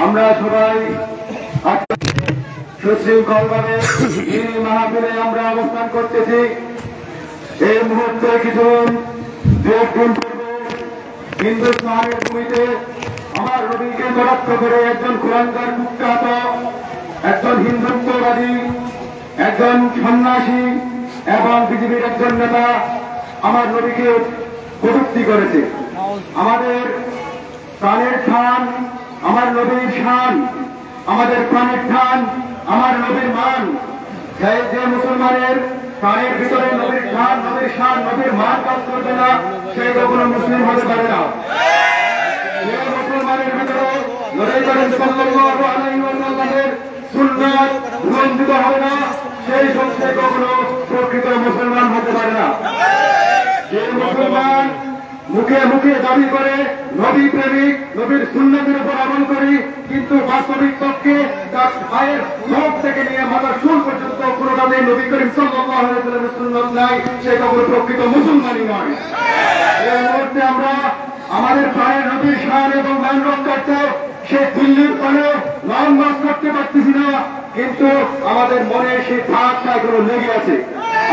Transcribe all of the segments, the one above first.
আমরা সবাই সুশৃঙ্খলভাবে এই মাহফিলে আমরা অবস্থান করতেছি। এই মুহূর্তে কিছু দিন পূর্বে হিন্দুস্তানের ভূমিতে আমার নবীকে কটাক্ষ করে একজন কুলাঙ্গার কুখ্যাত একজন হিন্দুত্ববাদী একজন সন্ন্যাসী এবং বিজেপির একজন নেতা আমার নবীকে কটূক্তি করেছে। আমাদের প্রাণের ঠান আমার নবীর শান, আমাদের প্রাণের ঠান আমার নবীর মান। যে মুসলমানের প্রাণের ভিতরে নবীর ঠান, নবীর শান, নবীর মান কাজ করবে না, সে কখনো মুসলিম হতে পারে না। যে মুসলমানের ভিতরে নবী করিম সাল্লাল্লাহু আলাইহি ওয়াসাল্লামের সুন্নাত উল্লঙ্ঘিত হবে না, সেই সত্যি কখনো প্রকৃত মুসলমান হতে পারে না। যে মুসলমান মুখে মুখে দাবি করে নবী প্রেমিক, নবীর সুন্নতের উপর আমল করি, কিন্তু বাস্তবিক পক্ষে তার পায়ের নখ থেকে নিয়ে মাথার চুল পর্যন্ত কোনোটাতে নবী করিম সাল্লাল্লাহু আলাইহি ওয়াসাল্লামের সুন্নত নাই, সে কখনো প্রকৃত মুসলমানই নয়। এই মুহূর্তে আমরা আমাদের প্রাণের নবীর শান এবং মান রক্ষার্থে সে দিল্লির পানে লং মার্চ করতে পারতেছি না, কিন্তু আমাদের মনে সেই ভাবটা এখনো লেগে আছে।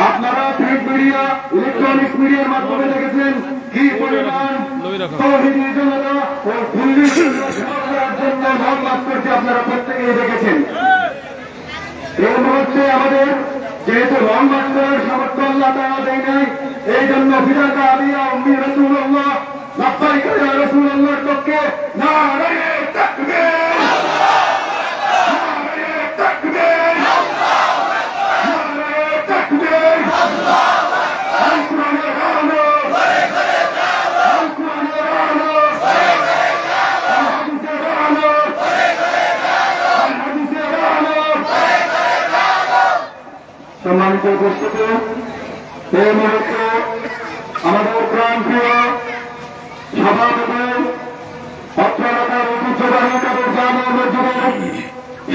আপনারা প্রিন্ট মিডিয়া, ইলেকট্রনিক্স মিডিয়ার মাধ্যমে দেখেছেন কি পরিমাণ তৌহিদি জনতা ও দিল্লির জন্য লং মার্চ করছে, আপনারা প্রত্যেকেই দেখেছেন। এই মুহূর্তে আমাদের যেহেতু লং মার্চ করার সামর্থ্য আল্লাহ তাআলা দেয় নাই, এই জন্য ফিদাকা আলিয়া উম্মি রাসূলুল্লাহ লাব্বাইক ইয়া রাসূলুল্লাহর পক্ষে নারায়ে তাকবীর, নারায়ে তাকবীর, নারায়ে তাকবীর, আল কোরআনের আলো, আল কোরআনের আলো, আল হাদিসের আলো, আল হাদিসের আলো। সম্মানিত উপস্থিতি, এই মুহূর্তে আমাদের প্রাণপ্রিয় সভাপতি অত্র এলাকার ঐতিহ্যবাহী কাদের জামে মসজিদের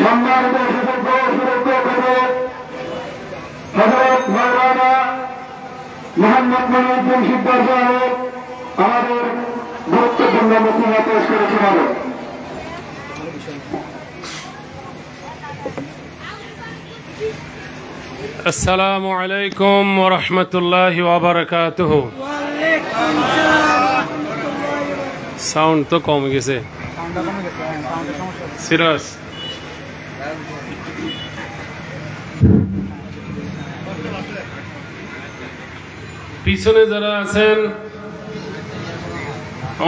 সম্মানিত সুযোগ্য সুরক্ষ করে হযরত মাওলানা মুহাম্মদ মঈনুদ্দিন সিকদার সাহেব আমাদের গুরুত্বপূর্ণ নসিহত পেশ করেছেন। আসসালামু আলাইকুম ওয়া রাহমাতুল্লাহি ওয়া বারাকাতুহু। সাউন্ড তো কমে গেছে, সিরিয়াস। পিছনে যারা আছেন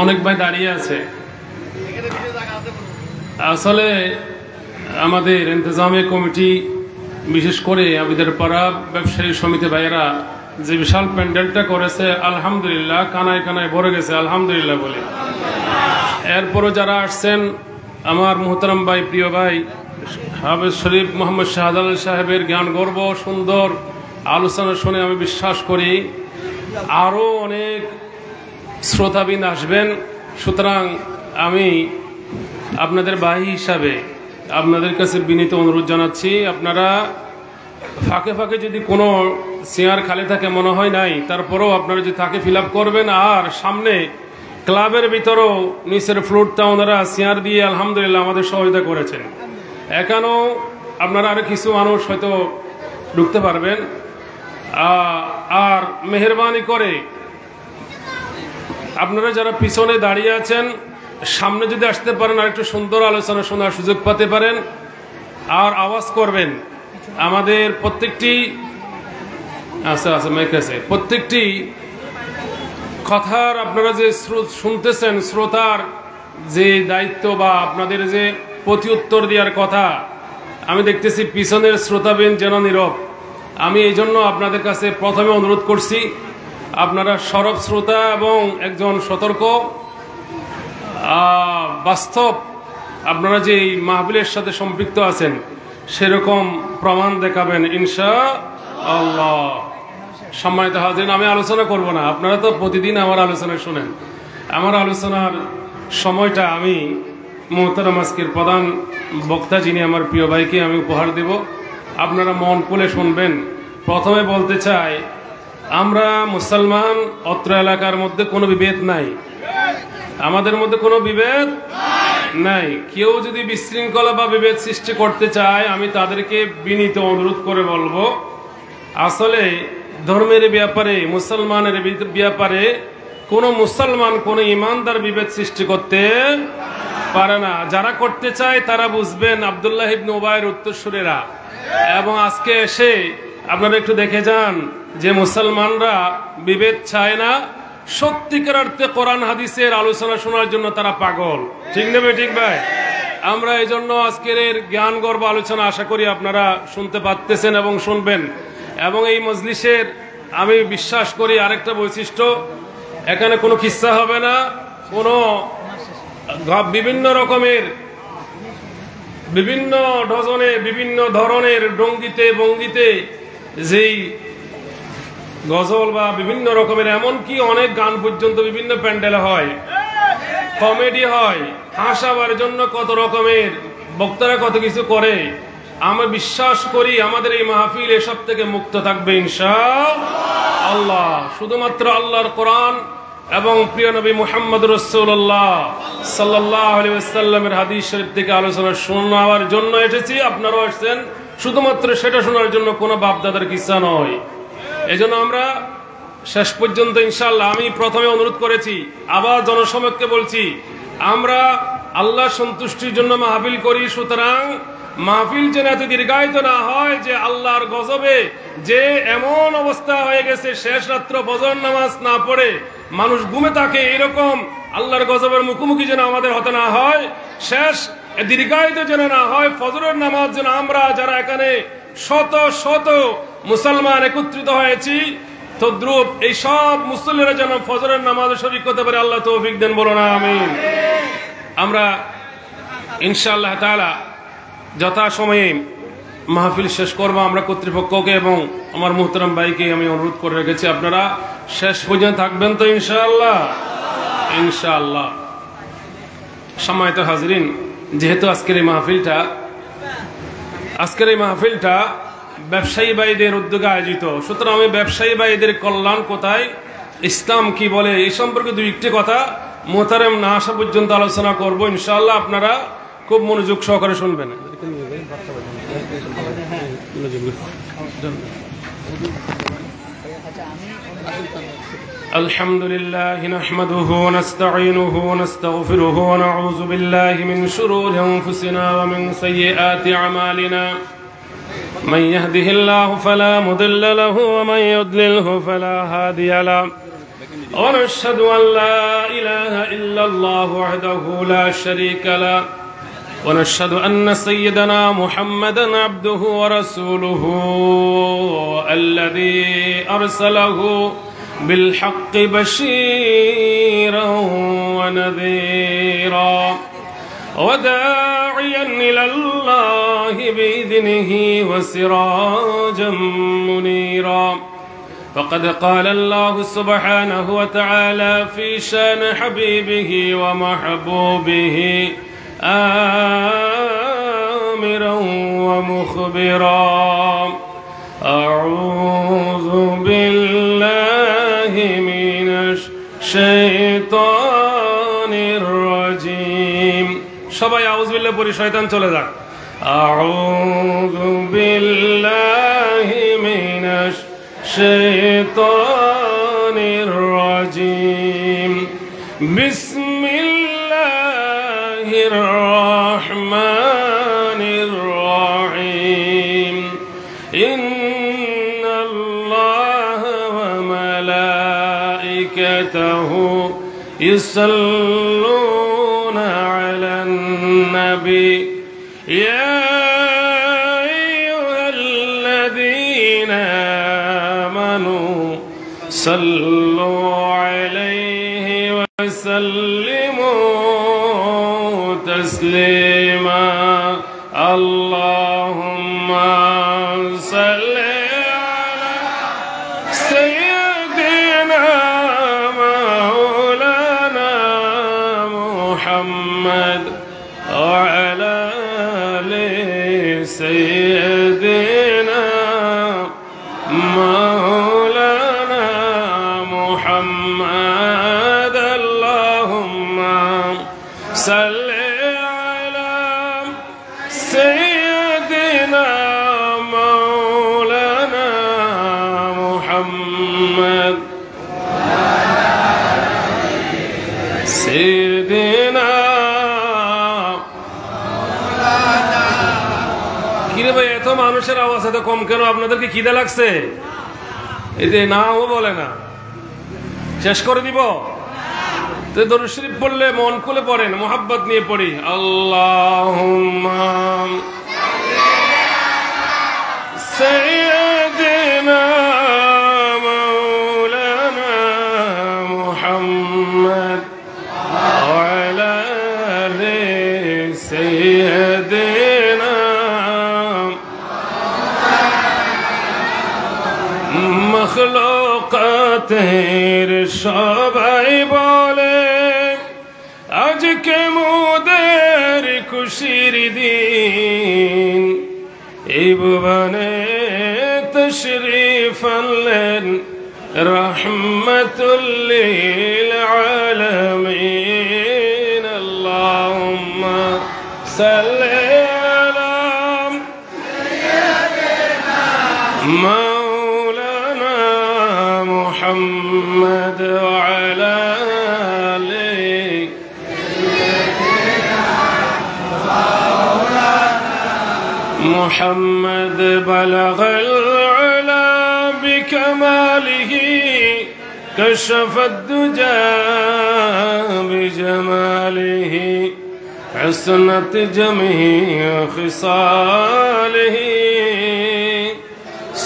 অনেক ভাই দাঁড়িয়ে আছে। আসলে আমাদের ইন্তজামে কমিটি, বিশেষ করে আবিদের পাড়া ব্যবসায়ী সমিতি ভাইয়েরা যে বিশাল প্যান্ডেলটা করেছে, আলহামদুলিল্লাহ, কানায় কানায় ভরে গেছে, আলহামদুলিল্লাহ বলে। এরপরও যারা আসছেন, আমার মুহতারাম ভাই, প্রিয় ভাই হাফেজ শরীফ মোহাম্মদ শাহজালাল সাহেবের জ্ঞান গর্ব সুন্দর আলোচনা শুনে আমি বিশ্বাস করি আরও অনেক শ্রোতাবিন আসবেন। সুতরাং আমি আপনাদের ভাই হিসাবে আপনাদের কাছে বিনীত অনুরোধ জানাচ্ছি, আপনারা ফাঁকে ফাঁকে যদি কোনো চেয়ার খালি থাকে, মনে হয় নাই, তারপরেও আপনারা যদি থাকে ফিল আপ করবেন। আর সামনে ক্লাবের ভিতরেও নিচের ফ্লোরটা ওনারা চেয়ার দিয়ে আলহামদুলিল্লাহ আমাদের সহযোগিতা করেছেন। এখানেও আপনারা আরও কিছু মানুষ হয়তো ঢুকতে পারবেন। আর মেহরবানি করে আপনারা যারা পিছনে দাঁড়িয়ে আছেন, সামনে যদি আসতে পারেন আর একটু সুন্দর আলোচনা শোনার সুযোগ পেতে পারেন। আর আওয়াজ করবেন, আমাদের প্রত্যেকটি প্রত্যেকটি কথার আপনারা যে শুনতেছেন, শ্রোতার যে দায়িত্ব বা আপনাদের যে প্রতি উত্তর দেওয়ার কথা, আমি দেখতেছি পিছনের শ্রোতাবিন যেন নীরব। আমি এই জন্য আপনাদের কাছে প্রথমে অনুরোধ করছি, আপনারা সরব শ্রোতা এবং একজন সতর্ক বাস্তব আপনারা যে এই মাহফিলের সাথে সম্পৃক্ত আছেন সেরকম প্রমাণ দেখাবেন ইনশাআল্লাহ। সম্মানিত হাজিরিন, আমি আলোচনা করব না, আপনারা তো প্রতিদিন আমার আলোচনা শুনেন। আমার আলোচনার সময়টা আমি মুহতারাম আজকের প্রধান বক্তা যিনি আমার প্রিয় ভাইকে আমি উপহার দেব, আপনারা মন খুলে শুনবেন। প্রথমে বলতে চাই, আমরা মুসলমান, অত্র এলাকার মধ্যে কোনো বিভেদ নাই, আমাদের মধ্যে কোনো বিভেদ নাই। কেউ যদি বিশৃঙ্খলা বা বিভেদ সৃষ্টি করতে চায়, আমি তাদেরকে বিনীত অনুরোধ করে বলবো, আসলে ধর্মের ব্যাপারে, মুসলমানের ব্যাপারে কোনো মুসলমান, কোনো ইমানদার বিভেদ সৃষ্টি করতে পারে না। যারা করতে চায় তারা বুঝবেন আব্দুল্লাহ ইবনে উবাইয়ের উত্তরসূরিরা। এবং আজকে এসে আপনারা একটু দেখে যান যে মুসলমানরা বিভেদ চায় না, সত্যিকার অর্থে কোরআন হাদিসের আলোচনা শোনার জন্য তারা পাগল। ঠিক নেবে? ঠিক ভাই? আমরা এই জন্য আজকের জ্ঞান গর্ব আলোচনা আশা করি আপনারা শুনতে পাচ্ছেন এবং শুনবেন। এবং এই মজলিসের আমি বিশ্বাস করি আরেকটা বৈশিষ্ট্য, এখানে কোনো কিস্সা হবে না, কোনো বিভিন্ন রকমের, বিভিন্ন ডজনে, বিভিন্ন ধরনের ডঙ্গিতে ভঙ্গিতে যেই গজল বা বিভিন্ন রকমের, এমনকি অনেক গান পর্যন্ত বিভিন্ন প্যান্ডেলে হয়, কমেডি হয়, হাসাবার জন্য কত রকমের বক্তারা কত কিছু করে। আমি বিশ্বাস করি আমাদের এই মাহফিল এসব থেকে মুক্ত থাকবে ইনশাআল্লাহ। শুধুমাত্র আল্লাহর কোরআন এবং প্রিয় নবী মুহাম্মদ রাসূলুল্লাহ সাল্লাল্লাহু আলাইহি ওয়াসাল্লামের হাদিস শরীফ থেকে আলোচনা শোনাবার জন্য এসেছি। আপনারাও আসছেন শুধুমাত্র সেটা শোনার জন্য, কোনো বাপদাদার কিসসা নয়। এজন্য আমরা শেষ পর্যন্ত ইনশাআল্লাহ, আমি প্রথমে অনুরোধ করেছি, আবার জনসমক্ষে বলছি, আমরা আল্লাহ সন্তুষ্টির জন্য মাহফিল করি। সুতরাং মাহফিল যেন এত দীর্ঘায়িত না হয় যে আল্লাহর গজবে যে এমন অবস্থা হয়ে গেছে, শেষ রাত্র ফজর নামাজ না পড়ে মানুষ ঘুমে থাকে, এরকম আল্লাহর গজবের মুখোমুখি যেন আমাদের হতে না হয়, শেষ দীর্ঘায়িত যেন না হয়। ফজরের নামাজ যেন আমরা যারা এখানে শত শত মুসলমান একত্রিত হয়েছি, তদ্রুপ এই সব মুসল্লিরা যেন ফজরের নামাজে শরীক হতে পারে। আল্লাহ তৌফিক দেন, বলো না আমিন। আমরা ইনশাআল্লাহ তাআলা যথাসময়ে মাহফিল শেষ করবো। আমরা কর্তৃপক্ষকে এবং আমার মুহতারাম ভাইকে আমি অনুরোধ করে রেখেছি, আপনারা শেষ পর্যন্ত থাকবেন তো ইনশাআল্লাহ? ইনশাআল্লাহ। সম্মানিত হাজরিন, যেহেতু আজকের এই মাহফিলটা ব্যবসায়ী ভাইদের উদ্যোগে আয়োজিত, সুতরাং আমি ব্যবসায়ী ভাইদের কল্যাণ কোথায়, ইসলাম কি বলে, এই সম্পর্কে দুই একটি কথা মুহতারাম না আসা পর্যন্ত আলোচনা করব ইনশাআল্লাহ। আপনারা খুব মনোযোগ সহকারে শুনবেন। আলহামদুলিল্লাহ নাহমাদুহু ওয়া নাস্তাঈনুহু ওয়া নাস্তাগফিরুহু ওয়া নাউযু বিল্লাহি মিন শুরুরি আনফুসিনা ওয়া মিন সাইয়্যাতি আমালিনা। من يهده الله فلا مضل له ومن يضلله فلا هادي له ونشهد أن لا إله إلا الله وحده لا شريك له ونشهد أن سيدنا محمدا عبده ورسوله الذي أرسله بالحق بشيرا ونذيرا وداعيا إلى الله بإذنه وسراجا منيرا. فقد قال الله سبحانه وتعالى في شان حبيبه ومحبوبه آمرا ومخبرا. أعوذ بالله من الشيطان الرجيم. সবাই আউযু বিল্লাহ পড়ি, শয়তান চলে যাক। আউযু বিল্লাহি মিনাশ শাইতানির রাজিম। বিসমিল্লাহির রাহমানির রাহিম। ইন্নাল্লাহা ওয়া মালাইকাতাহু ইউসাল্লুনা আলান নবী ইয়া আইয়ুহাল্লাযীনা আমানু সাল্লু আলাইহি ওয়া সাল্লিমু তাসলিমা। আল্লাহুম্মা সাল্লি আলা সাইয়্যিদিনা মাওলানা মুহাম্মদ ওয়া আলা আলি সাইয়্যিদিনা মাওলানা মুহাম্মদ। আল্লাহুম্মা সাল্লি سيدنا مولانا محمد سيدنا কিরে ভাই এত মানুষের আওয়াজ এত কম কেন? আপনাদেরকে খিদে লাগছে? এতে নাও বলে না, শেষ করে দিব তো। দরুদ শরীফ পড়লে মন খুলে পড়েন, মোহাব্বত নিয়ে পড়ি। আল্লাহুম্মা সাইয়্যিদিনা মাওলানা মুহাম্মদ ওয়া আলা আলি সাইয়্যিদিনা মখলুকাতের সবাই বলে আজকে মোদের খুশির দিন, এই ভুবনে তশরীফ আনলেন রাহমাতুল লিল আলামিন। আল্লাহুম্মা সাল্লি আলা মাওলানা মুহাম্মদ ওয়া আলা محمد بلغ العلا بكماله كشف الدجى بجماله حسنت جميع خصاله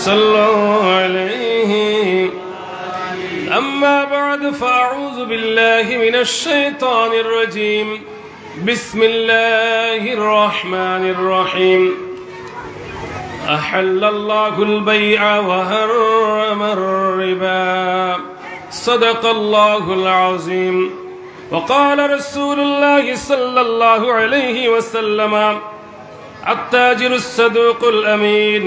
صلوا عليه أما بعد فأعوذ بالله من الشيطان الرجيم بسم الله الرحمن الرحيم أحل الله البيع وحرم الربا صدق الله العظيم وقال رسول الله صلى الله عليه وسلم التاجر الصدوق الأمين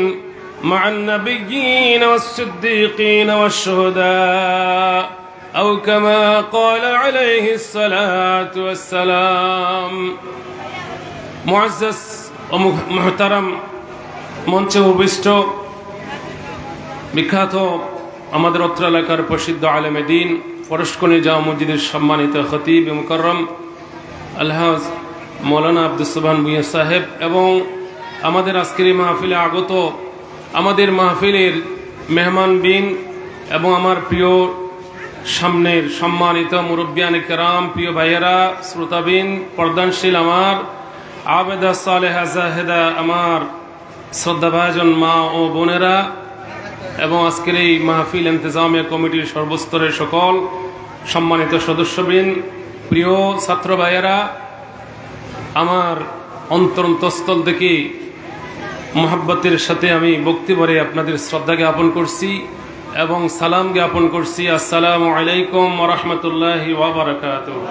مع النبيين والصديقين والشهداء أو كما قال عليه الصلاة والسلام معزز ومحترم মঞ্চে উপবিষ্ট বিখ্যাত আমাদের অত্র এলাকার প্রসিদ্ধ আলেমে দ্বীন ফরশকনি জামে মসজিদের সম্মানিত খতিব মুকররম আলহাজ মৌলানা আব্দুস সুবহান ভূঁইয়া সাহেব এবং আমাদের আজকের এই মাহফিলে আগত আমাদের মাহফিলের মেহমানবিন এবং আমার প্রিয় সামনের সম্মানিত মুরব্বিয়ানে কেরাম, প্রিয় ভাইয়েরা, শ্রোতাবিন, পর্দানশীল আমার আবেদা সালেহা জাহেদা, আমার শ্রদ্ধাভাজন মা ও বোনেরা এবং আজকের এই মাহফিল ইন্তেজামিয়া কমিটির সর্বস্তরের সকল সম্মানিত সদস্যবৃন্দ, প্রিয় ছাত্র ভাইয়েরা, আমার অন্তরন্তস্থল থেকে মোহাব্বতের সাথে আমি ভক্তি ভরে আপনাদের শ্রদ্ধা জ্ঞাপন করছি এবং সালাম জ্ঞাপন করছি। আসসালামু আলাইকুম ওয়া রাহমাতুল্লাহি ওয়া বারাকাতুহু।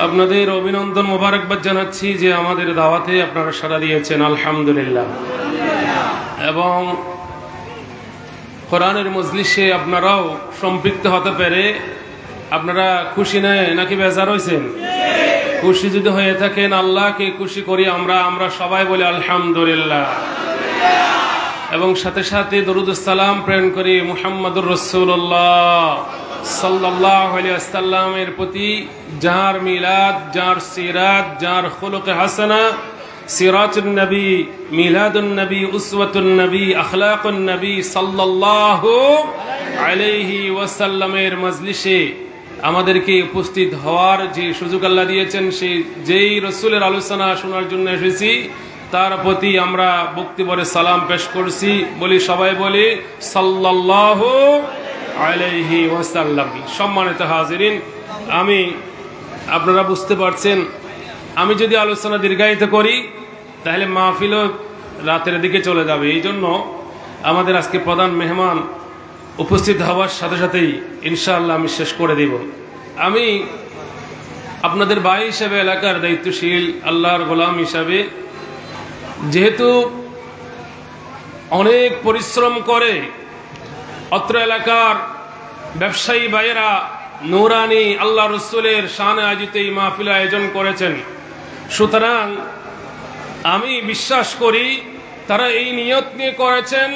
আপনাদের অভিনন্দন মোবারকবাদ জানাচ্ছি যে আমাদের দাওয়াতে আপনারা সাড়া দিয়েছেন, আলহামদুলিল্লাহ। এবং কোরআনের মজলিসে আপনারাও সম্পৃক্ত হতে পেরে আপনারা খুশি নয় নাকি বেজার হয়েছেন? খুশি যদি হয়ে থাকেন আল্লাহকে খুশি করি আমরা সবাই বলি আলহামদুলিল্লাহ। এবং সাথে সাথে দরুদ সালাম প্রেরণ করি মুহাম্মদুর রাসূলুল্লাহ সাল্লাল্লাহু আলাইহি ওয়াসাল্লামের প্রতি, যার মিলাদ, যার সিরাত, যার খুলুক হাসানা, সিরাতুন নবী, মিলাদুন নবী, উসওয়াতুন নবী, আখলাকুন নবী সাল্লাল্লাহু আলাইহি ওয়াসাল্লামের মজলিসে আমাদেরকে উপস্থিত হওয়ার যে সুযোগ আল্লাহ দিয়েছেন, সেই যেই রাসূলের আলোচনা শোনার জন্য এসেছি তার প্রতি আমরা ভক্তি ভরে সালাম পেশ করছি। বলি সবাই বলি সাল্লাল্লাহু আলাইহি ওয়াসাল্লাম। সম্মানিত হাজিরিন, আপনারা বুঝতে পারছেন, আমি যদি আলোচনা দীর্ঘায়িত করি তাহলে মাহফিলও রাতের দিকে চলে যাবে। এই জন্য আমাদের আজকে প্রধান মেহমান উপস্থিত হওয়ার সাথে সাথেই ইনশাআল্লাহ আমি শেষ করে দেব। আমি আপনাদের ভাই হিসেবে, এলাকার দায়িত্বশীল আল্লাহর গোলাম হিসাবে, যেহেতু অনেক পরিশ্রম করে অত্র এলাকার ব্যবসায়ী ভাইয়েরা নুরানি আল্লাহ রসুলের শানে আয়োজিত এই মাহফিল আয়োজন করেছেন, সুতরাং আমি বিশ্বাস করি তারা এই নিয়ত নিয়ে করেছেন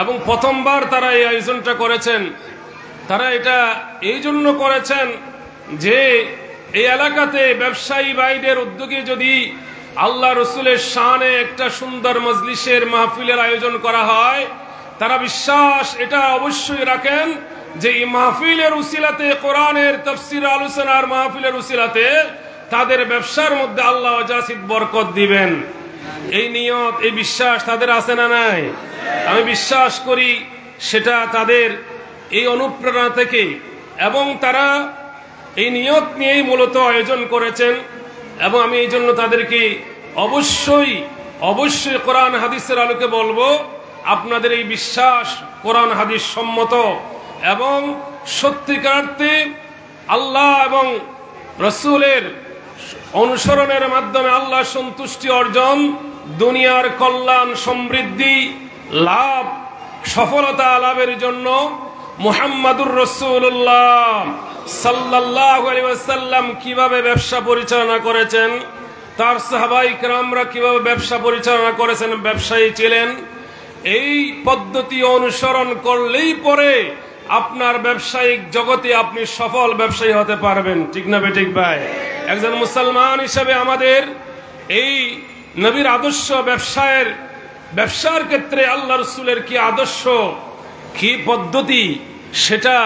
এবং প্রথমবার তারা এই আয়োজনটা করেছেন। তারা এটা এই জন্য করেছেন যে এই এলাকাতে ব্যবসায়ী ভাইদের উদ্যোগে যদি আল্লাহ রসুলের শানে একটা সুন্দর মজলিসের মাহফিলের আয়োজন করা হয়, তারা বিশ্বাস এটা অবশ্যই রাখেন যে এই মাহফিলের উসিলাতে, কোরআনের তাফসীর আলোচনার মাহফিলের উসিলাতে তাদের ব্যবসার মধ্যে আল্লাহ জাসিদ বরকত দিবেন। এই নিয়ত, এই বিশ্বাস তাদের আছে না নাই? আমি বিশ্বাস করি সেটা তাদের এই অনুপ্রেরণা থেকে, এবং তারা এই নিয়ত নিয়েই মূলত আয়োজন করেছেন। এবং আমি এই জন্য তাদেরকে অবশ্যই অবশ্যই কোরআন হাদিসের আলোকে বলবো, আপনাদের এই বিশ্বাস কোরআন হাদিস সম্মত এবং সত্যিকারার্থে আল্লাহ এবং রসুলের অনুসরণের মাধ্যমে আল্লাহ সন্তুষ্টি অর্জন, দুনিয়ার কল্যাণ, সমৃদ্ধি লাভ, সফলতা লাভের জন্য মুহাম্মাদুর রাসূলুল্লাহ সাল্লাল্লাহু আলাইহি ওয়াসাল্লাম কিভাবে ব্যবসা পরিচালনা করেছেন, তার সাহাবায়ে কেরামরা কিভাবে ব্যবসা পরিচালনা করেছেন, ব্যবসায়ী ছিলেন, এই পদ্ধতি অনুসরণ করলেই পরে আপনার ব্যবসায়িক জগতে আপনি সফল ব্যবসায়ী হতে পারবেন। ঠিক না বেঠিক ভাই? একজন মুসলমান হিসেবে আমাদের এই নবীর আদর্শ, ব্যবসার ক্ষেত্রে আল্লাহ রসুলের কি আদর্শ, কি পদ্ধতি, সেটা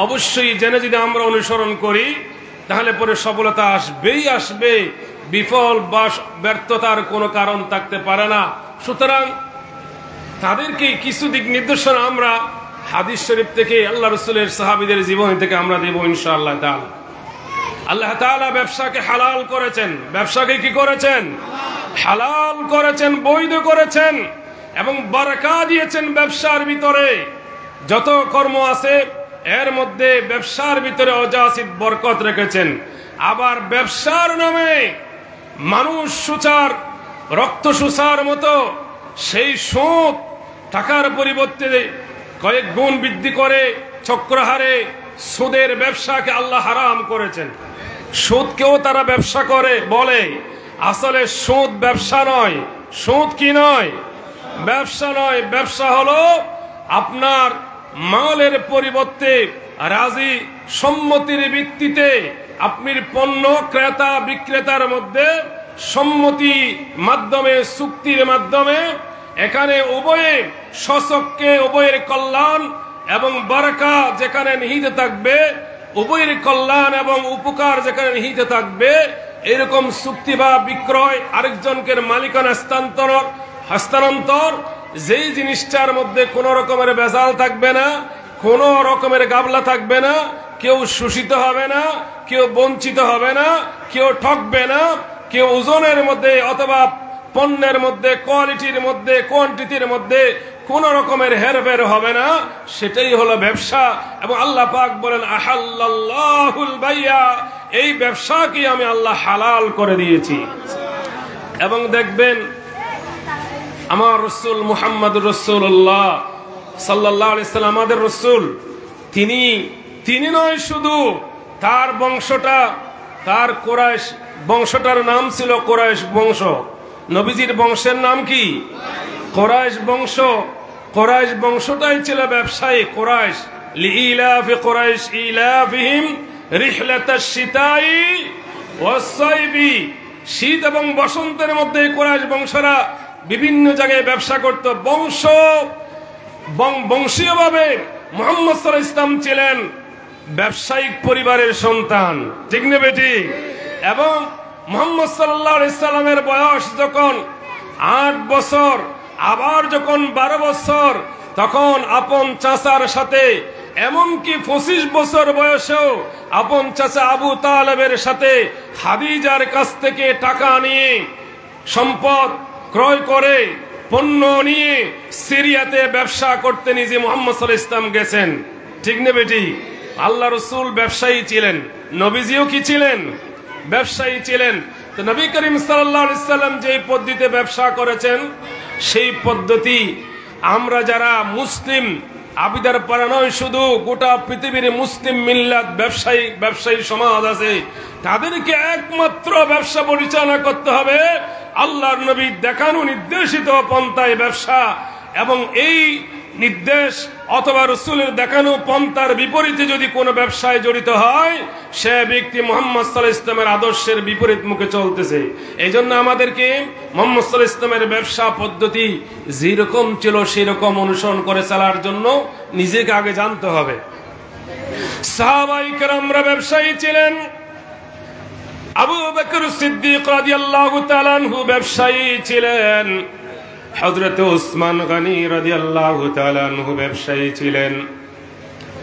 অবশ্যই জেনে যদি আমরা অনুসরণ করি তাহলে পরে সফলতা আসবেই আসবে, বিফল বা ব্যর্থতার কোনো কারণ থাকতে পারে না। সুতরাং তাদেরকে কিছু দিক নির্দেশনা আমরা হাদিস শরীফ থেকে, আল্লাহ রসুলের সাহাবীদের জীবনী থেকে আমরা দেব ইনশাআল্লাহ তাআলা। আল্লাহ তাআলা ব্যবসাকে হালাল করেছেন, ব্যবসাকে কি করেছেন? হালাল করেছেন, বৈধ করেছেন এবং বারাকা দিয়েছেন ব্যবসার ভিতরে। যত কর্ম আছে এর মধ্যে ব্যবসার ভিতরে অজাসিদ বরকত রেখেছেন। আবার ব্যবসার নামে মানুষ সুচার, রক্ত সুচার মতো সেই সুদ টাকার পরিবর্তে কয়েক গুণ বৃদ্ধি করে চক্রহারে সুদের ব্যবসাকে আল্লাহ হারাম করেছেন। সুদকেও তারা ব্যবসা করে বলে, আসলে সুদ ব্যবসা নয়। সুদ কি নয়? ব্যবসা নয়। ব্যবসা হলো আপনার মালের পরিবর্তে রাজি সম্মতির ভিত্তিতে আপনি পণ্য ক্রেতা বিক্রেতার মধ্যে সম্মতি মাধ্যমে, চুক্তির মাধ্যমে এখানে উভয়ে স্বচক্ষে উভয়ের কল্যাণ এবং বারাকা যেখানে নিহিত থাকবে, উভয়ের কল্যাণ এবং উপকার যেখানে নিহিত থাকবে, এরকম চুক্তি বা বিক্রয়, আরেকজনকে মালিকানা হস্তান্তর, যেই জিনিসটার মধ্যে কোনো রকমের ভেজাল থাকবে না, কোনো রকমের গাবলা থাকবে না, কেউ শোষিত হবে না, কেউ বঞ্চিত হবে না, কেউ ঠকবে না, কেউ ওজনের মধ্যে অথবা পণ্যের মধ্যে, কোয়ালিটির মধ্যে, কোয়ান্টিটির মধ্যে কোন রকমের হেরফের হবে না, সেটাই হলো ব্যবসা। এবং আল্লাহ পাক বলেন আহাল্লাল্লাহুল বাইয়া, এই ব্যবসাকে আমি আল্লাহ হালাল করে দিয়েছি। এবং দেখবেন আমার রাসূল মুহাম্মদুর রাসূলুল্লাহ সাল্লাল্লাহু আলাইহি সাল্লাম আমাদের রাসূল, তিনি নয় শুধু, তার বংশটা, তার কুরাইশ বংশটার নাম ছিল কুরাইশ বংশ। নবীজির বংশের নাম কি? কুরাইশ বংশ। কুরাইশ বংশটাই ছিল ব্যবসায়ী। কুরাইশ লিইলাফি কুরাইশ ইলাফিহিম রিহলাতাশ শিতাই ওয়াস-সাইফি, শীত এবং বসন্তের মধ্যে কুরাইশ বংশরা বিভিন্ন জায়গায় ব্যবসা করত। বংশীয়ভাবে মুহাম্মদ সাল্লাল্লাহু আলাইহি ওয়াসাল্লাম ছিলেন ব্যবসায়িক পরিবারের সন্তান। ঠিক না বেটি? এবং মুহাম্মদ সাল্লাল্লাহু আলাইহি ওয়াসাল্লামের বয়স যখন 8 বছর, আবার যখন 12 বছর, তখন আপন চাচার সাথে, এমনকি 25 বছর বয়সেও আপন চাচা আবু তালেবের সাথে খাদিজার কাছ থেকে টাকা নিয়ে, সম্পদ ক্রয় করে, পণ্য নিয়ে সিরিয়াতে ব্যবসা করতে নিজে মুহাম্মদ সাল্লাল্লাহু আলাইহি ওয়াসাল্লাম গেছেন। ঠিক না বেটি? আল্লাহ রসুল ব্যবসায়ী ছিলেন, নবীজিও কি ছিলেন? ব্যবসায়ী ছিলেন। তো নবী করিম সাল্লাল্লাহু আলাইহি ওয়াসাল্লাম যে পদ্ধতিতে ব্যবসা করেছেন, সেই পদ্ধতি আমরা যারা মুসলিম, আবিদার পাড়া নয়, শুধু গোটা পৃথিবীর মুসলিম মিল্লাত ব্যবসায়ী সমাজ আছে, তাদেরকে একমাত্র ব্যবসা পরিচালনা করতে হবে আল্লাহর নবী দেখানো নির্দেশিত পন্থায় ব্যবসা। এবং এই নির্দেশ অথবা রাসূলের দেখানো পন্থার বিপরীতে যদি কোনো ব্যবসায় জড়িত হয়, সে ব্যক্তি মুহাম্মদ সাল্লাল্লাহু আলাইহি ওয়াসাল্লামের আদর্শের বিপরীত মুখে চলতেছে। এই জন্য আমাদেরকে মুহাম্মদ সাল্লাল্লাহু আলাইহি ওয়াসাল্লামের ব্যবসা পদ্ধতি যেরকম ছিল সেরকম অনুসরণ করে চলার জন্য নিজেকে আগে জানতে হবে। সাহাবায়ে কেরামরা ব্যবসায়ী ছিলেন। আবু বকর সিদ্দিক রাদিয়াল্লাহু তাআলা আনহু ব্যবসায়ী ছিলেন। হযরত উসমান গনি রাদিয়াল্লাহু তাআলা আনহু ব্যবসায়ী ছিলেন।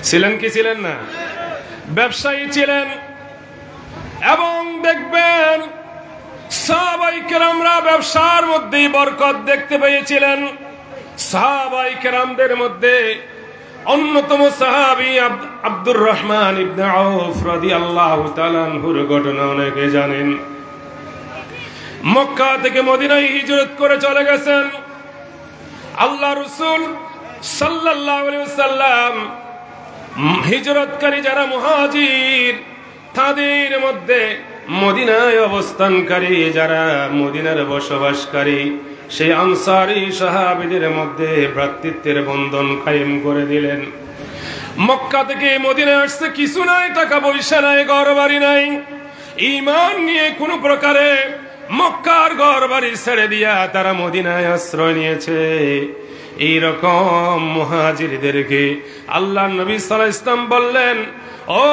ছিলেন কি ছিলেন না? ব্যবসায়ী ছিলেন। এবং দেখবেন সাহাবায়ে কেরামরা ব্যবসার মধ্যেই বরকত দেখতে পেয়েছিলেন। সাহাবায়ে কেরামদের মধ্যে অন্যতম সাহাবী আব্দুর রহমান ইবনে আউফ রাদিয়াল্লাহু তাআলা আনহুর ঘটনা অনেকে জানেন। মক্কা থেকে মদিনায় হিজরত করে চলে গেছেন। আল্লাহ রাসূল সাল্লাল্লাহু আলাইহি ওয়াসাল্লাম হিজরতকারী যারা মুহাজির, তাদের মধ্যে মদিনায় অবস্থানকারী যারা মদিনার বসবাসকারী, সেই আনসারী সাহাবীদের মধ্যে ভ্রাতৃত্বের বন্ধন কায়েম করে দিলেন। মক্কা থেকে মদিনায় আসছে, কিছু নাই, টাকা পয়সা নাই, ঘর বাড়ি নাই, ঈমান নিয়ে কোনো প্রকারে মক্কার ঘর বাড়ি ছেড়ে দিয়া তারা মদিনায় আশ্রয় নিয়েছে। এইরকম মুহাজিরদেরকে আল্লাহ নবী সাল্লাল্লাহু আলাইহি ওয়াসাল্লাম বললেন, ও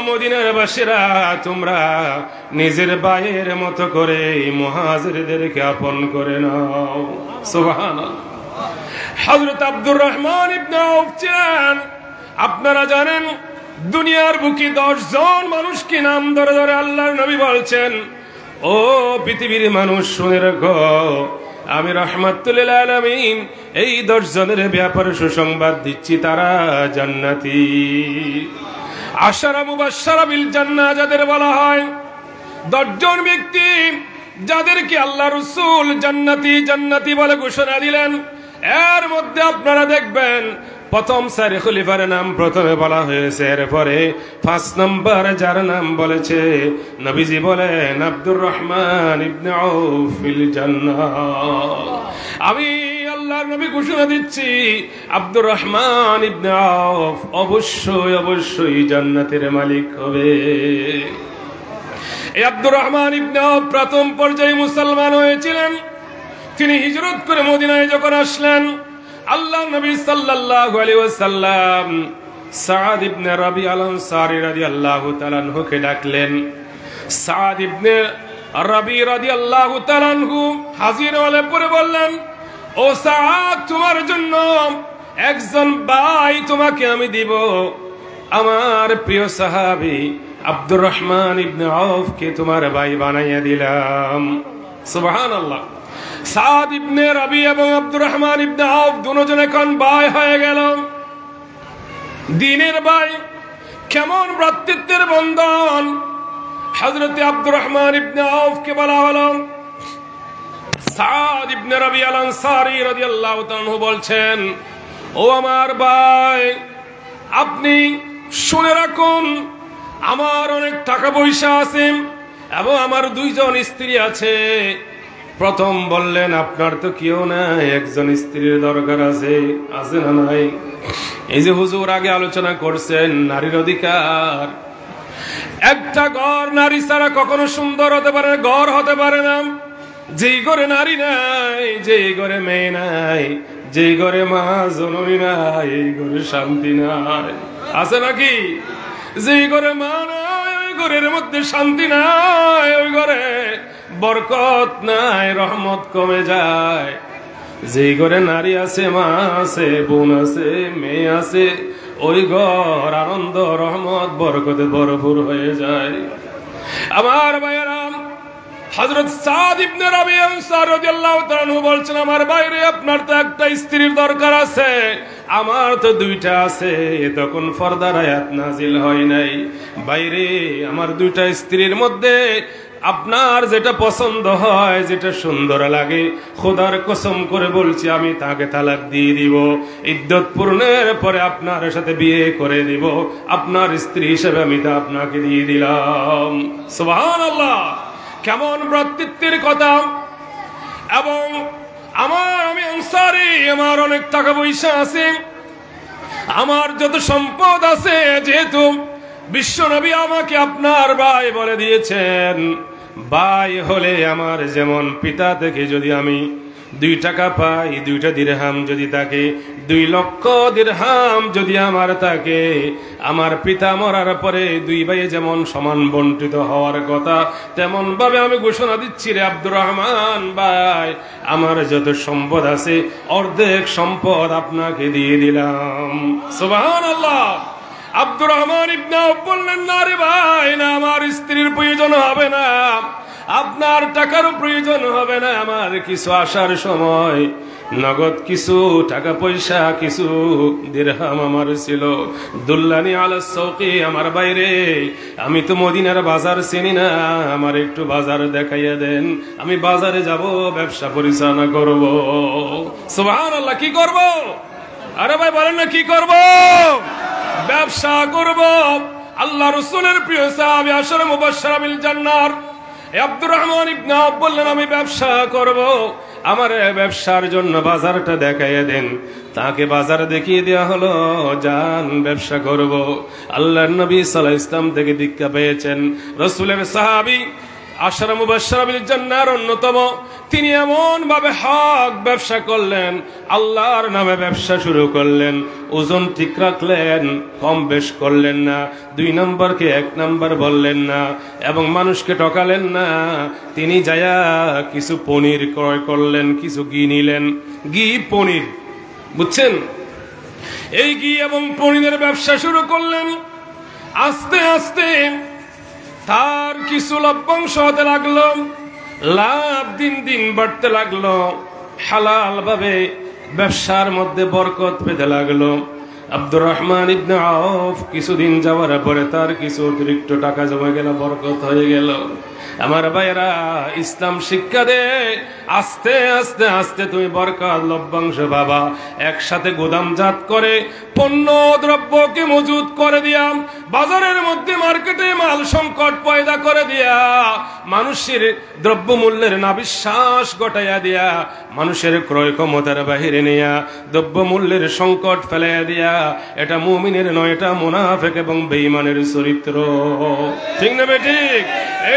মদিনার বাসীরা, তোমরা নিজের ভাইয়ের মতো করে মুহাজিরদেরকে আপন করে নাও। সুবহানাল্লাহ। হযরত আব্দুর রহমান ইবনে আউফ ছিলেন, আপনারা জানেন, দুনিয়ার বুকে 10 জন মানুষকে নাম ধরে ধরে আল্লাহর নবী বলছেন, ও পৃথিবীর মানুষ শুনে রাখো, আমি রাহমাতুল লিল আলামিন এই 10 জনের ব্যাপারে সুসংবাদ দিচ্ছি, তারা জান্নাতি। আশারা মুবাশশারা বিল জান্নাহ যাদের বলা হয়, 10 জন ব্যক্তি যাদেরকে আল্লাহ রাসূল জান্নাতি জান্নাতি বলে ঘোষণা দিলেন। এর মধ্যে আপনারা দেখবেন প্রথম 4 খলিফার নাম প্রথমে বলা হয়েছে, এরপরে 5 নম্বর যার নাম বলেছে নবীজি বলেন আব্দুর রহমান ইবনে আউফ ফিল জান্নাহ। আমি আল্লাহর নবী ঘোষণা দিচ্ছি, আব্দুর রহমান ইবনে আউফ অবশ্যই জান্নাতের মালিক হবে। এই আব্দুর রহমান ইবনে আউফ প্রথম পর্যায়ে মুসলমান হয়েছিলেন। তিনি হিজরত করে মদিনায় যখন আসলেন, আল্লাহ নবী সাল্লাল্লাহু আলাইহি ওয়াসাল্লাম সাদ ইবনে রাবি আল আনসারী রাদিয়াল্লাহু তাআলা আনহুকে ডাকলেন। সাদ ইবনে রাবি রাদিয়াল্লাহু তাআলা আনহু হাজির হলে পরে বললেন, ও সাদ, তোমার জন্য একজন ভাই তোমাকে আমি দিব। আমার প্রিয় সাহাবী আব্দুর রহমান ইবনে আউফ কে তোমার ভাই বানাইয়া দিলাম। সুবহানাল্লাহ। সাদ ইবনে রাবি এবং আব্দুর রহমান ইবনে আউফ দুজন এখন ভাই হয়ে গেল। দ্বীনের ভাই, কেমন ভ্রাতৃত্বের বন্ধন। হযরত আব্দুর রহমান ইবনে আউফ কে বলা হলো, সাদ ইবনে রাবি আল আনসারী রাদিয়াল্লাহু তাআলা আনহু বলছেন, ও আমার ভাই, আপনি শুনে রাখুন, আমার অনেক টাকা পয়সা আছে এবং আমার 2 জন স্ত্রী আছে। প্রথম বললেন, আপনার তো কেউ নাই, একজন স্ত্রীর দরকার আছে, আছে না নাই? এই যে হুজুর আগে আলোচনা করছেন নারীর অধিকার, একটা ঘর নারী ছাড়া কখনো সুন্দর হতে পারে না, ঘর হতে পারে না। যেই ঘরে নারী নাই, যেই ঘরে মেয়ে নাই, যেই ঘরে মা জননী নাই, এই ঘরে শান্তি নাই, আছে নাকি? যেই ঘরে মা নাই, ওই ঘরের মধ্যে শান্তি নাই, ওই ঘরে বরকত নাই, রহমত কমে যায়। যেই ঘরে নারী আছে, মা আছে, বোন আছে, মেয়ে আছে, ওই ঘর আনন্দ, রহমত, বরকতে ভরপুর হয়ে যায়। আমার ভাইয়েরা, হযরত সাদ ইবনে রাবি আনসারী রাদিয়াল্লাহু তাআলা আনহু বলছেন, আমার বাইরে আপনার তো একটা স্ত্রীর দরকার আছে, আমার তো 2টা আছে। তখন পর্দার আয়াত নাজিল হয় নাই। বাইরে আমার 2টা স্ত্রীর মধ্যে আপনার যেটা পছন্দ হয়, যেটা সুন্দর লাগে, খোদার কসম করে বলছি আমি তাকে তালাক দিয়ে দিব। ইদ্যত পূর্ণের পরে আপনার সাথে বিয়ে করে দিব, আপনার স্ত্রী হিসেবে আমি তা আপনাকে দিয়ে দিলাম। সুবহানাল্লাহ, কেমন ভ্রাতৃত্বের কথা। এবং আমি আনসারী, আমার অনেক টাকা পয়সা আছে, আমার যত সম্পদ আছে, যেহেতু বিশ্বনবী আমাকে আপনার ভাই বলে দিয়েছেন, ভাই হলে আমার যেমন পিতা থেকে যদি আমি 2 টাকা পাই, 2টা দিরহাম যদি তাকে, 2 লক্ষ দিরহাম যদি আমার থাকে, আমার পিতা মরার পরে 2 ভাই যেমন সমান বন্টিত হওয়ার কথা, তেমন ভাবে আমি ঘোষণা দিচ্ছি রে আব্দুর রহমান ভাই, আমার যত সম্পদ আছে অর্ধেক সম্পদ আপনাকে দিয়ে দিলাম। সুবহানাল্লাহ। আব্দুর রহমান ইবনে আউফ বললেন, না রে ভাই, না, আমার স্ত্রীর প্রয়োজন হবে না, আপনার টাকারও প্রয়োজন হবে না, আমার কিছু আসার সময় নগদ কিছু টাকা পয়সা, কিছু দিরহাম আমার ছিল। দুল্লানি আলা সৌকি, আমার বাইরে, আমি তো মদিনার বাজার চিনি না, আমার একটু বাজার দেখাইয়া দেন, আমি বাজারে যাব, ব্যবসা পরিচালনা করব। সুবহানাল্লাহ। কি করব? আরে ভাই বলেন না, কি করব? ব্যবসা করব। আল্লাহ রাসূলের প্রিয় সাহাবী আশরা মুবাশশারা বিল জান্নাহ আব্দুর রহমান ইবনে আউফ বললেন, আমি ব্যবসা করব, আমার ব্যবসার জন্য বাজারটা দেখাইয়া দেন। তাকে বাজার দেখিয়ে দেওয়া হলো, যান ব্যবসা করব। আল্লাহর নবী সাল্লাল্লাহু আলাইহি ওয়াসাল্লাম থেকে দীক্ষা পেয়েছেন, রাসূলের সাহাবী আশরা মুবাশশারা বিল জান্নাহর অন্যতম, তিনি এমন ভাবে হক ব্যবসা করলেন, আল্লাহর নামে ব্যবসা শুরু করলেন, ওজন ঠিক রাখলেন, কম বেশ করলেন না, 2 নম্বরকে 1 নম্বর বললেন না, এবং মানুষকে ঠকালেন না। তিনি যায়া কিছু পনির ক্রয় করলেন, কিছু ঘি নিলেন, ঘি পনির, বুঝছেন, এই ঘি এবং পনিরের ব্যবসা শুরু করলেন। আস্তে আস্তে তার কিছু লভ্যাংশ হতে লাগলো, লাভ দিন দিন বাড়তে লাগলো, হালাল ভাবে ব্যবসার মধ্যে বরকত পেতে লাগলো। আব্দুর রহমান ইবনে আউফ কিছুদিন যাওয়ার পরে তার কিছু অতিরিক্ত টাকা জমা গেল, বরকত হয়ে গেল। আমার ভাইয়েরা, ইসলাম শিক্ষা দে, আস্তে আস্তে আস্তে তুমি বরকত লভ্যাংশ বাবা একসাথে গোদামজাত করে পণ্য দ্রব্যকে মজুত করে দিয়া, বাজারের মধ্যে মার্কেটে মাল সংকট পয়দা করে দিয়া, মানুষের দ্রব্য মূল্যের নাবিশ্বাস ঘটাইয়া দিয়া, মানুষের ক্রয় ক্ষমতার বাহিরে নিয়া দ্রব্য মূল্যের সংকট ফেলাইয়া দিয়া, এটা মুমিনের নয়, এটা মুনাফিক এবং বেঈমানের চরিত্র। ঠিক না বেঠিক?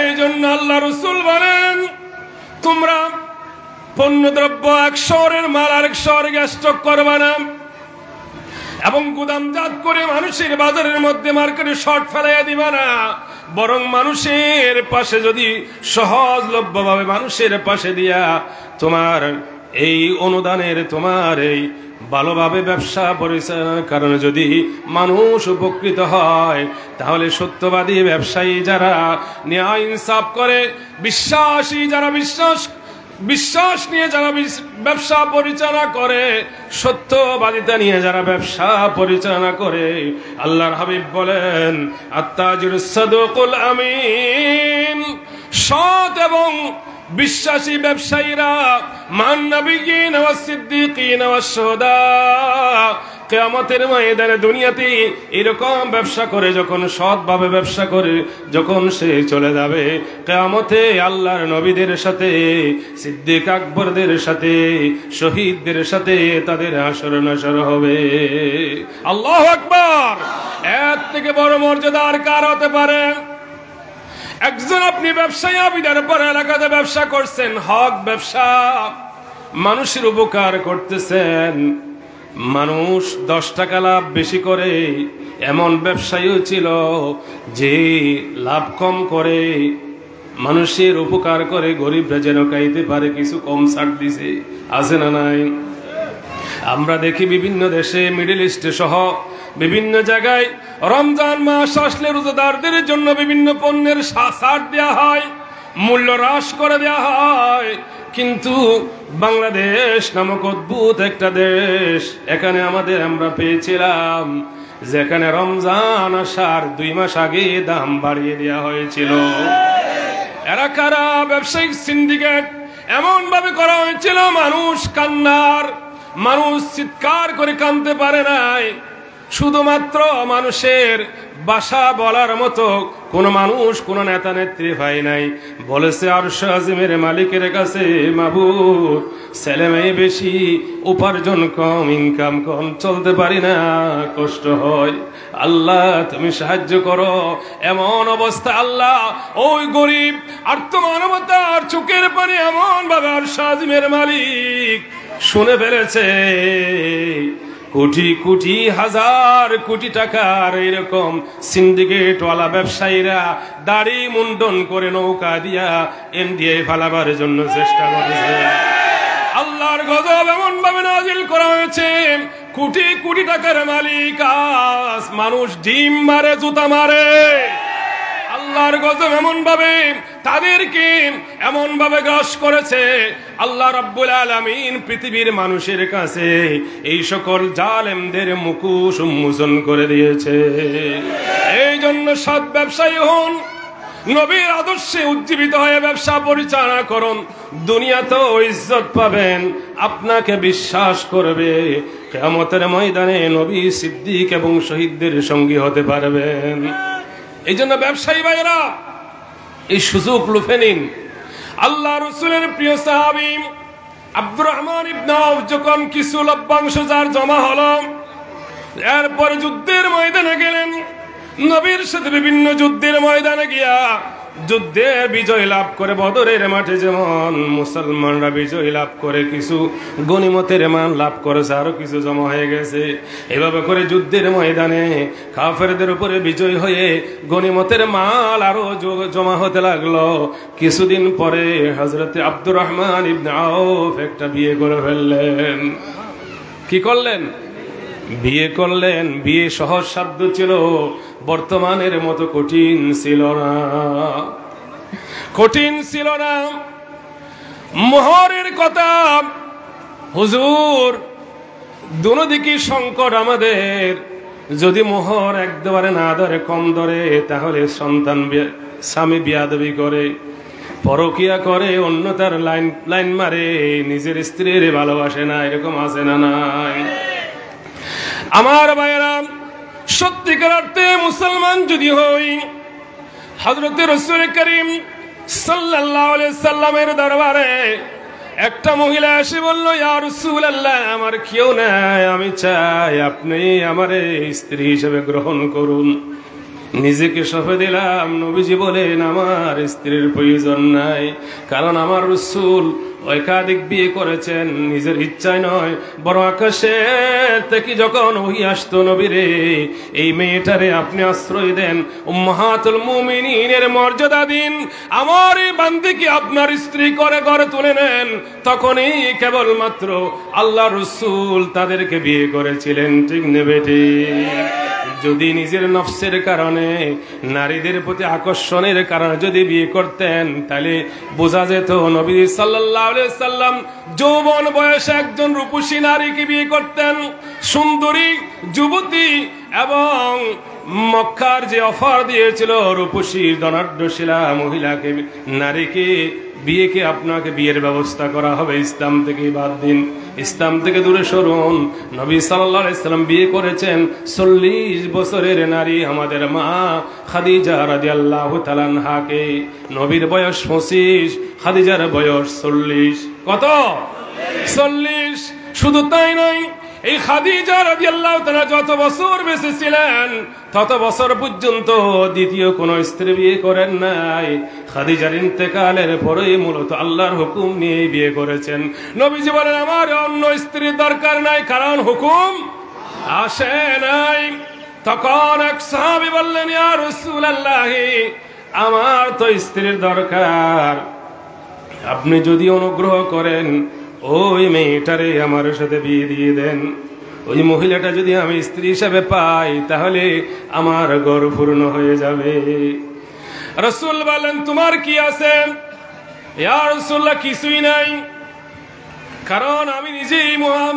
এই জন্য আল্লাহ রাসূল বলেন, তোমরা পণ্য দ্রব্য এক শহরের মাল আরেক শহরে স্টক করবা না, এবং গুদামজাত করে মানুষের বাজারের মধ্যে মার্কেটে শর্ট ফেলাইয়া দিবা না, বরং মানুষের পাশে যদি সহজলভ্যভাবে মানুষের পাশে দিয়া তোমার এই অনুদানের, তোমার এই ভালোভাবে ব্যবসা পরিচালনার কারণে যদি মানুষ উপকৃত হয়, তাহলে সত্যবাদী ব্যবসায়ী যারা ন্যায় ইনসাফ করে, বিশ্বাসী যারা বিশ্বাস নিয়ে যারা ব্যবসা পরিচালনা করে, সত্যবাদিতা নিয়ে যারা ব্যবসা পরিচালনা করে, আল্লাহর হাবিব বলেন, আত্তাজিরুস সাদুকুল আমিন, সৎ এবং বিশ্বাসী ব্যবসায়ীরা মান নাবিয়িন ওয়াস সিদ্দিকিন ওয়াস শুহাদা, কিয়ামতের ময়দানে দুনিয়াতে এরকম ব্যবসা করে, যখন সৎভাবে ব্যবসা করে, যখন সে চলে যাবে, কিয়ামতে আল্লাহর নবীদের সাথে, সিদ্দিক আকবরদের সাথে, শহীদদের সাথে তাদের হাসর নাসর হবে। আল্লাহু আকবার। এর থেকে বড় মর্যাদা আর কার হতে পারে? একজন আপনি ব্যবসায়ী, আবিদার পর এলাকাতে ব্যবসা করছেন, হক ব্যবসা, মানুষের উপকার করতেছেন, মানুষ 10 টাকা লাভ বেশি করে, এমন ব্যবসায়ীও ছিল যে লাভ কম করে, মানুষের উপকার করে, গরিবরা যেন খাইতে পারে কিছু কম ছাড় দিছে, আছে না নাই? আমরা দেখি বিভিন্ন দেশে, মিডল ইস্টে সহ বিভিন্ন জায়গায় রমজান মাস আসলে রোজাদারদের জন্য বিভিন্ন পণ্যের ছাড় দেওয়া হয়, মূল্য হ্রাস করে দেওয়া হয়। কিন্তু বাংলাদেশ নামক অদ্ভুত একটা দেশ, এখানে আমরা পেয়েছিলাম যেখানে রমজান আসার 2 মাস আগে দাম বাড়িয়ে দেওয়া হয়েছিল। এরা কারা? ব্যবসায়িক সিন্ডিকেট। এমন ভাবে করা হয়েছিল মানুষ কান্নার, মানুষ চিৎকার করে কাঁদতে পারে নাই। শুধুমাত্র মানুষের ভাষা বলার মতো কোন মানুষ, কোন নেতা নেত্রী ভাই নাই। বলেছে আরশ আজিমের মালিকের কাছে, মাবুদ ছেলে মেয়ে বেশি, উপার্জন কম, ইনকাম কম, চলতে পারি না, কষ্ট হয়, আল্লাহ তুমি সাহায্য করো। এমন অবস্থা আল্লাহ ওই গরিব আর্ত মানবতার চোখের পানি এমন ভাবে আরশ আজিমের মালিক শুনে ফেলেছে। কোটি কোটি হাজার কোটি টাকার এরকম সিন্ডিকেটওয়ালা ব্যবসায়ীরা দাড়ি মুন্ডন করে নৌকা দিয়া ইন্ডিয়ায় ফালাবার জন্য চেষ্টা করেছে। আল্লাহর গজব এমন ভাবে নাজিল করা হয়েছে, কোটি কোটি টাকার মালিক আজ মানুষ ডিম মারে, জুতা মারে। আল্লাহর গজব এমন ভাবে তাদেরকে এমন ভাবে গ্রাস করেছে, আল্লাহ রাব্বুল আলামিন পৃথিবীর মানুষের কাছে এই সকল জালেমদের মুখোশ উন্মোচন করে দিয়েছে। এই জন্য সৎ ব্যবসায়ী হন, নবীর আদর্শে উজ্জীবিত হয়ে ব্যবসা পরিচালনা করুন, দুনিয়াতেও ইজ্জত পাবেন, আপনাকে বিশ্বাস করবে, কিয়ামতের ময়দানে নবী, সিদ্দিক এবং শহীদদের সঙ্গী হতে পারবেন। এই জন্য ব্যবসায়ী ভাইরা এই সুযোগ লুফে নিন। আল্লাহ রাসূলের প্রিয় সাহাবী আব্দুর রহমান ইবনে আউফ যখন কিছু লভ্যাংশ যার জমা হলো, এরপর যুদ্ধের ময়দানে গেলেন। নবীর সাথে বিভিন্ন যুদ্ধের ময়দানে গিয়া যুদ্ধে বিজয় লাভ করে, বদরের মাঠে যেমন মুসলমানরা বিজয় লাভ করে কিছু গনিমতের মান লাভ করেছে, আরো কিছু জমা হয়ে গেছে। এভাবে করে যুদ্ধের ময়দানে কাফেরদের উপরে বিজয় হয়ে গনিমতের মাল আরো জমা হতে লাগলো। কিছুদিন পরে হযরত আব্দুর রহমান ইবনে আউফ একটা বিয়ে করে ফেললেন। কি করলেন? বিয়ে করলেন। বিয়ে সহজ সাধ্য ছিল, বর্তমানের মতো কঠিন ছিল না, কঠিন ছিল না। মোহরের কথা হুজুর, দুদিকে সংকট আমাদের। যদি মোহর একবারে না ধরে, কম ধরে, তাহলে সন্তান স্বামী বিয়াদবি করে, পরকিয়া করে, অন্য তার লাইন মারে, নিজের স্ত্রীর ভালোবাসে না, এরকম আছে না নাই? আমার ভাইয়েরা, সত্যিকার অর্থে মুসলমান যদি হই, হযরত রাসূল করিম সাল্লাল্লাহু আলাইহি সাল্লামের দরবারে একটা মহিলা এসে বলল, ইয়া রাসূলুল্লাহ, আমার কেউ নাই, আমি চাই আপনি আমারে স্ত্রী হিসেবে গ্রহণ করুন। নিজেকে সঁপে দিলাম। নবীজি বলেন, আমার স্ত্রীর প্রয়োজন নাই, কারণ আমার রাসূল একাধিক বিয়ে করেছেন, নিজের ইচ্ছায় নয়, বড় আকাশের থেকে যখন ওহী আসতো, নবীরে এই মেয়েটারে আপনি আশ্রয় দেন, উম্মাহাতুল মুমিনিনের মর্যাদা দিন, আমার এই বান্দিকে আপনার স্ত্রী করে ঘরে তুলে নেন। তখনই কেবলমাত্র আল্লাহ রাসূল তাদেরকে বিয়ে করেছিলেন। ঠিক নেবে? যদি নিজের নফসের কারণে, নারীদের প্রতি আকর্ষণের কারণে যদি বিয়ে করতেন, তাহলে বোঝা যেত নবী সাল্লাল্লাহু আলাইহি সাল্লাম যৌবন বয়সে একজন রূপসী নারীকে বিয়ে করতেন, সুন্দরী যুবতী, এবং মক্কার যে অফার দিয়েছিল রূপসী ধনাঢ্যশীলা মহিলাকে, নারীকে, বিয়েকে, আপনাকে বিয়ের ব্যবস্থা করা হবে, ইসলাম থেকে বাদ দিন, ইসলাম থেকে দূরে সরুন। নবী সাল্লাল্লাহু আলাইহি সাল্লাম বিয়ে করেছেন 40 বছরের নারী আমাদের মা খাদিজা রাদিয়াল্লাহু তাআলা আনহাকে। নবীর বয়স 25, খাদিজার বয়স 40। কত? 40। শুধু তাই নয়, এই খাদিজা রাদিয়াল্লাহু তাআলা যত বছর বেঁচে ছিলেন তত বছর পর্যন্ত দ্বিতীয় কোন স্ত্রী বিয়ে করেন নাই। খাদিজার ইন্তেকালের পরেই মূলত আল্লাহর হুকুম নিয়ে বিয়ে করেছেন। নবীজি বলেন, আমার অন্য স্ত্রীর দরকার নাই, কারণ হুকুম আসে নাই। তখন এক সাহাবী বললেন, ইয়া রাসূলুল্লাহ, আমার তো স্ত্রীর দরকার, আপনি যদি অনুগ্রহ করেন ওই মেয়েটারে আমার সাথে বিয়ে দিয়ে দেন। ওই মহিলাটা যদি আমি স্ত্রী হিসেবে পাই, তাহলে আমার ঘর পূর্ণ হয়ে যাবে। রাসূল বলেন, তোমার কি আছে? ইয়া রাসূলুল্লাহ, কিছুই নাই, কারণ আমি নিজেই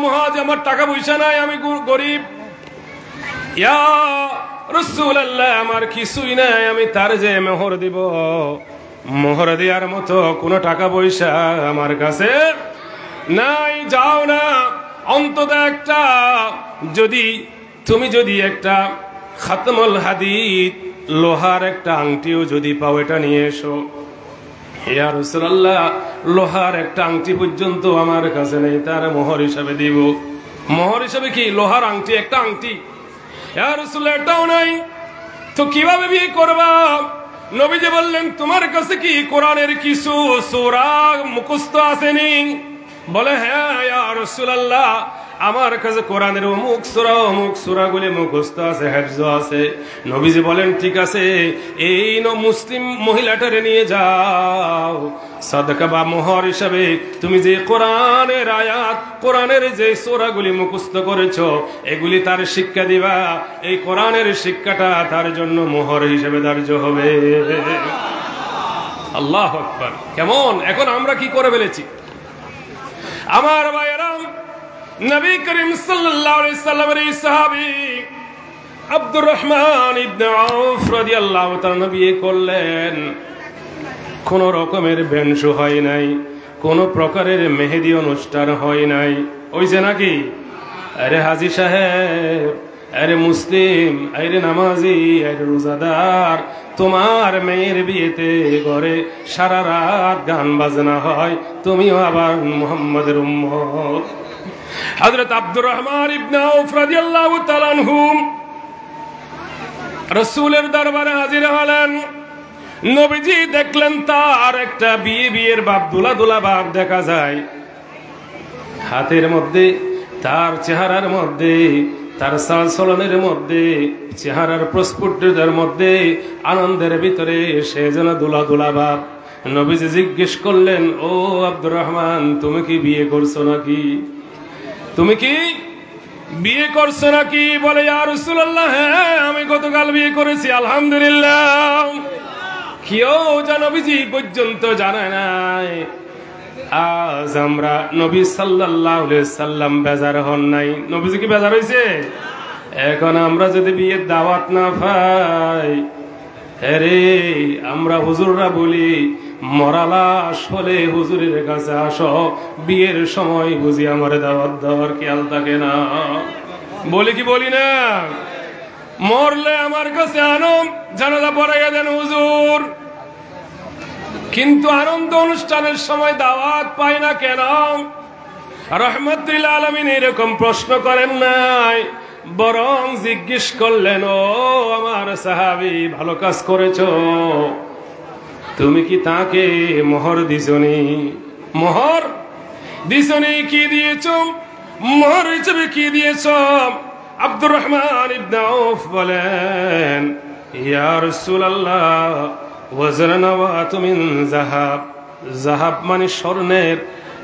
মুহাজ, আমার টাকা পয়সা নাই, আমি গরিব। ইয়া রাসূলুল্লাহ, আমার কিছুই নাই, আমি তার যে মোহর দিব, মোহর দেওয়ার মতো কোনো টাকা পয়সা আমার কাছে নাই। যাও না, অন্তত একটা তুমি যদি একটা খাতমুল হাদিদ লোহার একটা আংটিও যদি পাও, এটা নিয়ে এসো। ইয়া রাসূলুল্লাহ, লোহার একটা আংটি পর্যন্ত আমার কাছে নেই, তার মোহর হিসাবে দিব। মোহর হিসাবে কি? লোহার আংটি, একটা আংটি। ইয়া রাসূলুল্লাহ, এটাও নাই, তো কিভাবে বিয়ে করবা? নবীজি বললেন, তোমার কাছে কি কোরআনের কিছু সূরা মুখস্থ আসেনি? বলে, হ্যাঁ ইয়া রাসূলুল্লাহ, আমার কাছে কোরআনের অমুক সূরাগুলি মুখস্থ আছে, হেফজ আছে। নবীজি বলেন, ঠিক আছে, এই মুসলিম মহিলাটারে নিয়ে যাও, সাদকা বা মোহর হিসাবে তুমি যে কোরআনের আয়াত, কোরআনের যে সূরাগুলি মুখস্থ করেছো, এগুলি তার শিক্ষা দিবা। এই কোরআনের শিক্ষাটা তার জন্য মোহর হিসেবে ধার্য হবে। আল্লাহু আকবার। কেমন? এখন আমরা কি করে ফেলেছি আমার ভাইয়েরা? নবী করিম সাল্লাল্লাহু আলাইহি সাল্লামের এই সাহাবী আব্দুর রহমান ইবনে আউফ রাদিয়াল্লাহু তাআলা বিয়ে করলেন। কোন রকমের বেনশু হয় নাই, কোন প্রকারের মেহেদি অনুষ্ঠান হয় নাই। ওইছে নাকি? আরে হাজী সাহেব, আরে মুসলিম, আরে নামাজি, আরে রোজাদার, তোমার মেয়ের বিয়েতে ঘরে সারা রাত গান বাজনা হয়, তুমিও আবার মুহাম্মাদের উম্মত। হযরত আব্দুর রহমান ইবনে আউফ রাদিয়াল্লাহু তাআলা আনহু রাসূলের দরবারে হাজির হলেন। নবীজি দেখলেন তার একটা বিয়ের ভাব, দুলা ভাব দেখা যায়। হাতের মধ্যে, তার চেহারার মধ্যে, তার চালচলনের মধ্যে, চেহারার প্রস্ফুটতার মধ্যে, আনন্দের ভিতরে সে যেন দুলা ভাব। নবীজি জিজ্ঞেস করলেন, ও আব্দুর রহমান, তুমি কি বিয়ে করছো নাকি? তুমি কি বিয়ে করছো নাকি? বলে, ইয়া রাসূলুল্লাহ, হ্যাঁ আমি গতকাল বিয়ে করেছি, আলহামদুলিল্লাহ। কেউ যা নবীজি পর্যন্ত জানে নাই। আজ আমরা নবী সাল্লাল্লাহু আলাইহি সাল্লাম বেজার হন নাই। নবীজি কি বেজার হইছে? এখন আমরা যদি বিয়ের দাওয়াত না পাই, আরে আমরা হুজুররা বলি, মরালাস হলে হুজুরের কাছে আসো, বিয়ের সময় বুঝি আমার দাওয়াত দেওয়ার খেয়াল থাকে না। বলি কি বলি না? মরলে আমার কাছে আনো, জানাজা পড়াইয়া দেন হুজুর। কিন্তু আনন্দ অনুষ্ঠানের সময় দাওয়াত পাই না কেন? রাহমাতুল আলামিন এরকম প্রশ্ন করেন নাই, বরং জিজ্ঞেস করলেন, ও আমার সাহাবী, ভালো কাজ করেছো, তুমি কি তাকে মোহর দিছনি? মোহর দিছনি? কি দিয়েছ? মোহর হিসেবে কি দিয়েছ? আব্দুর রহমান ইবনে আউফ বলেন, ইয়া রাসূলুল্লাহ, ওয়াজনাওয়াতু মিন যাহাব। যাহাব মানে স্বর্ণের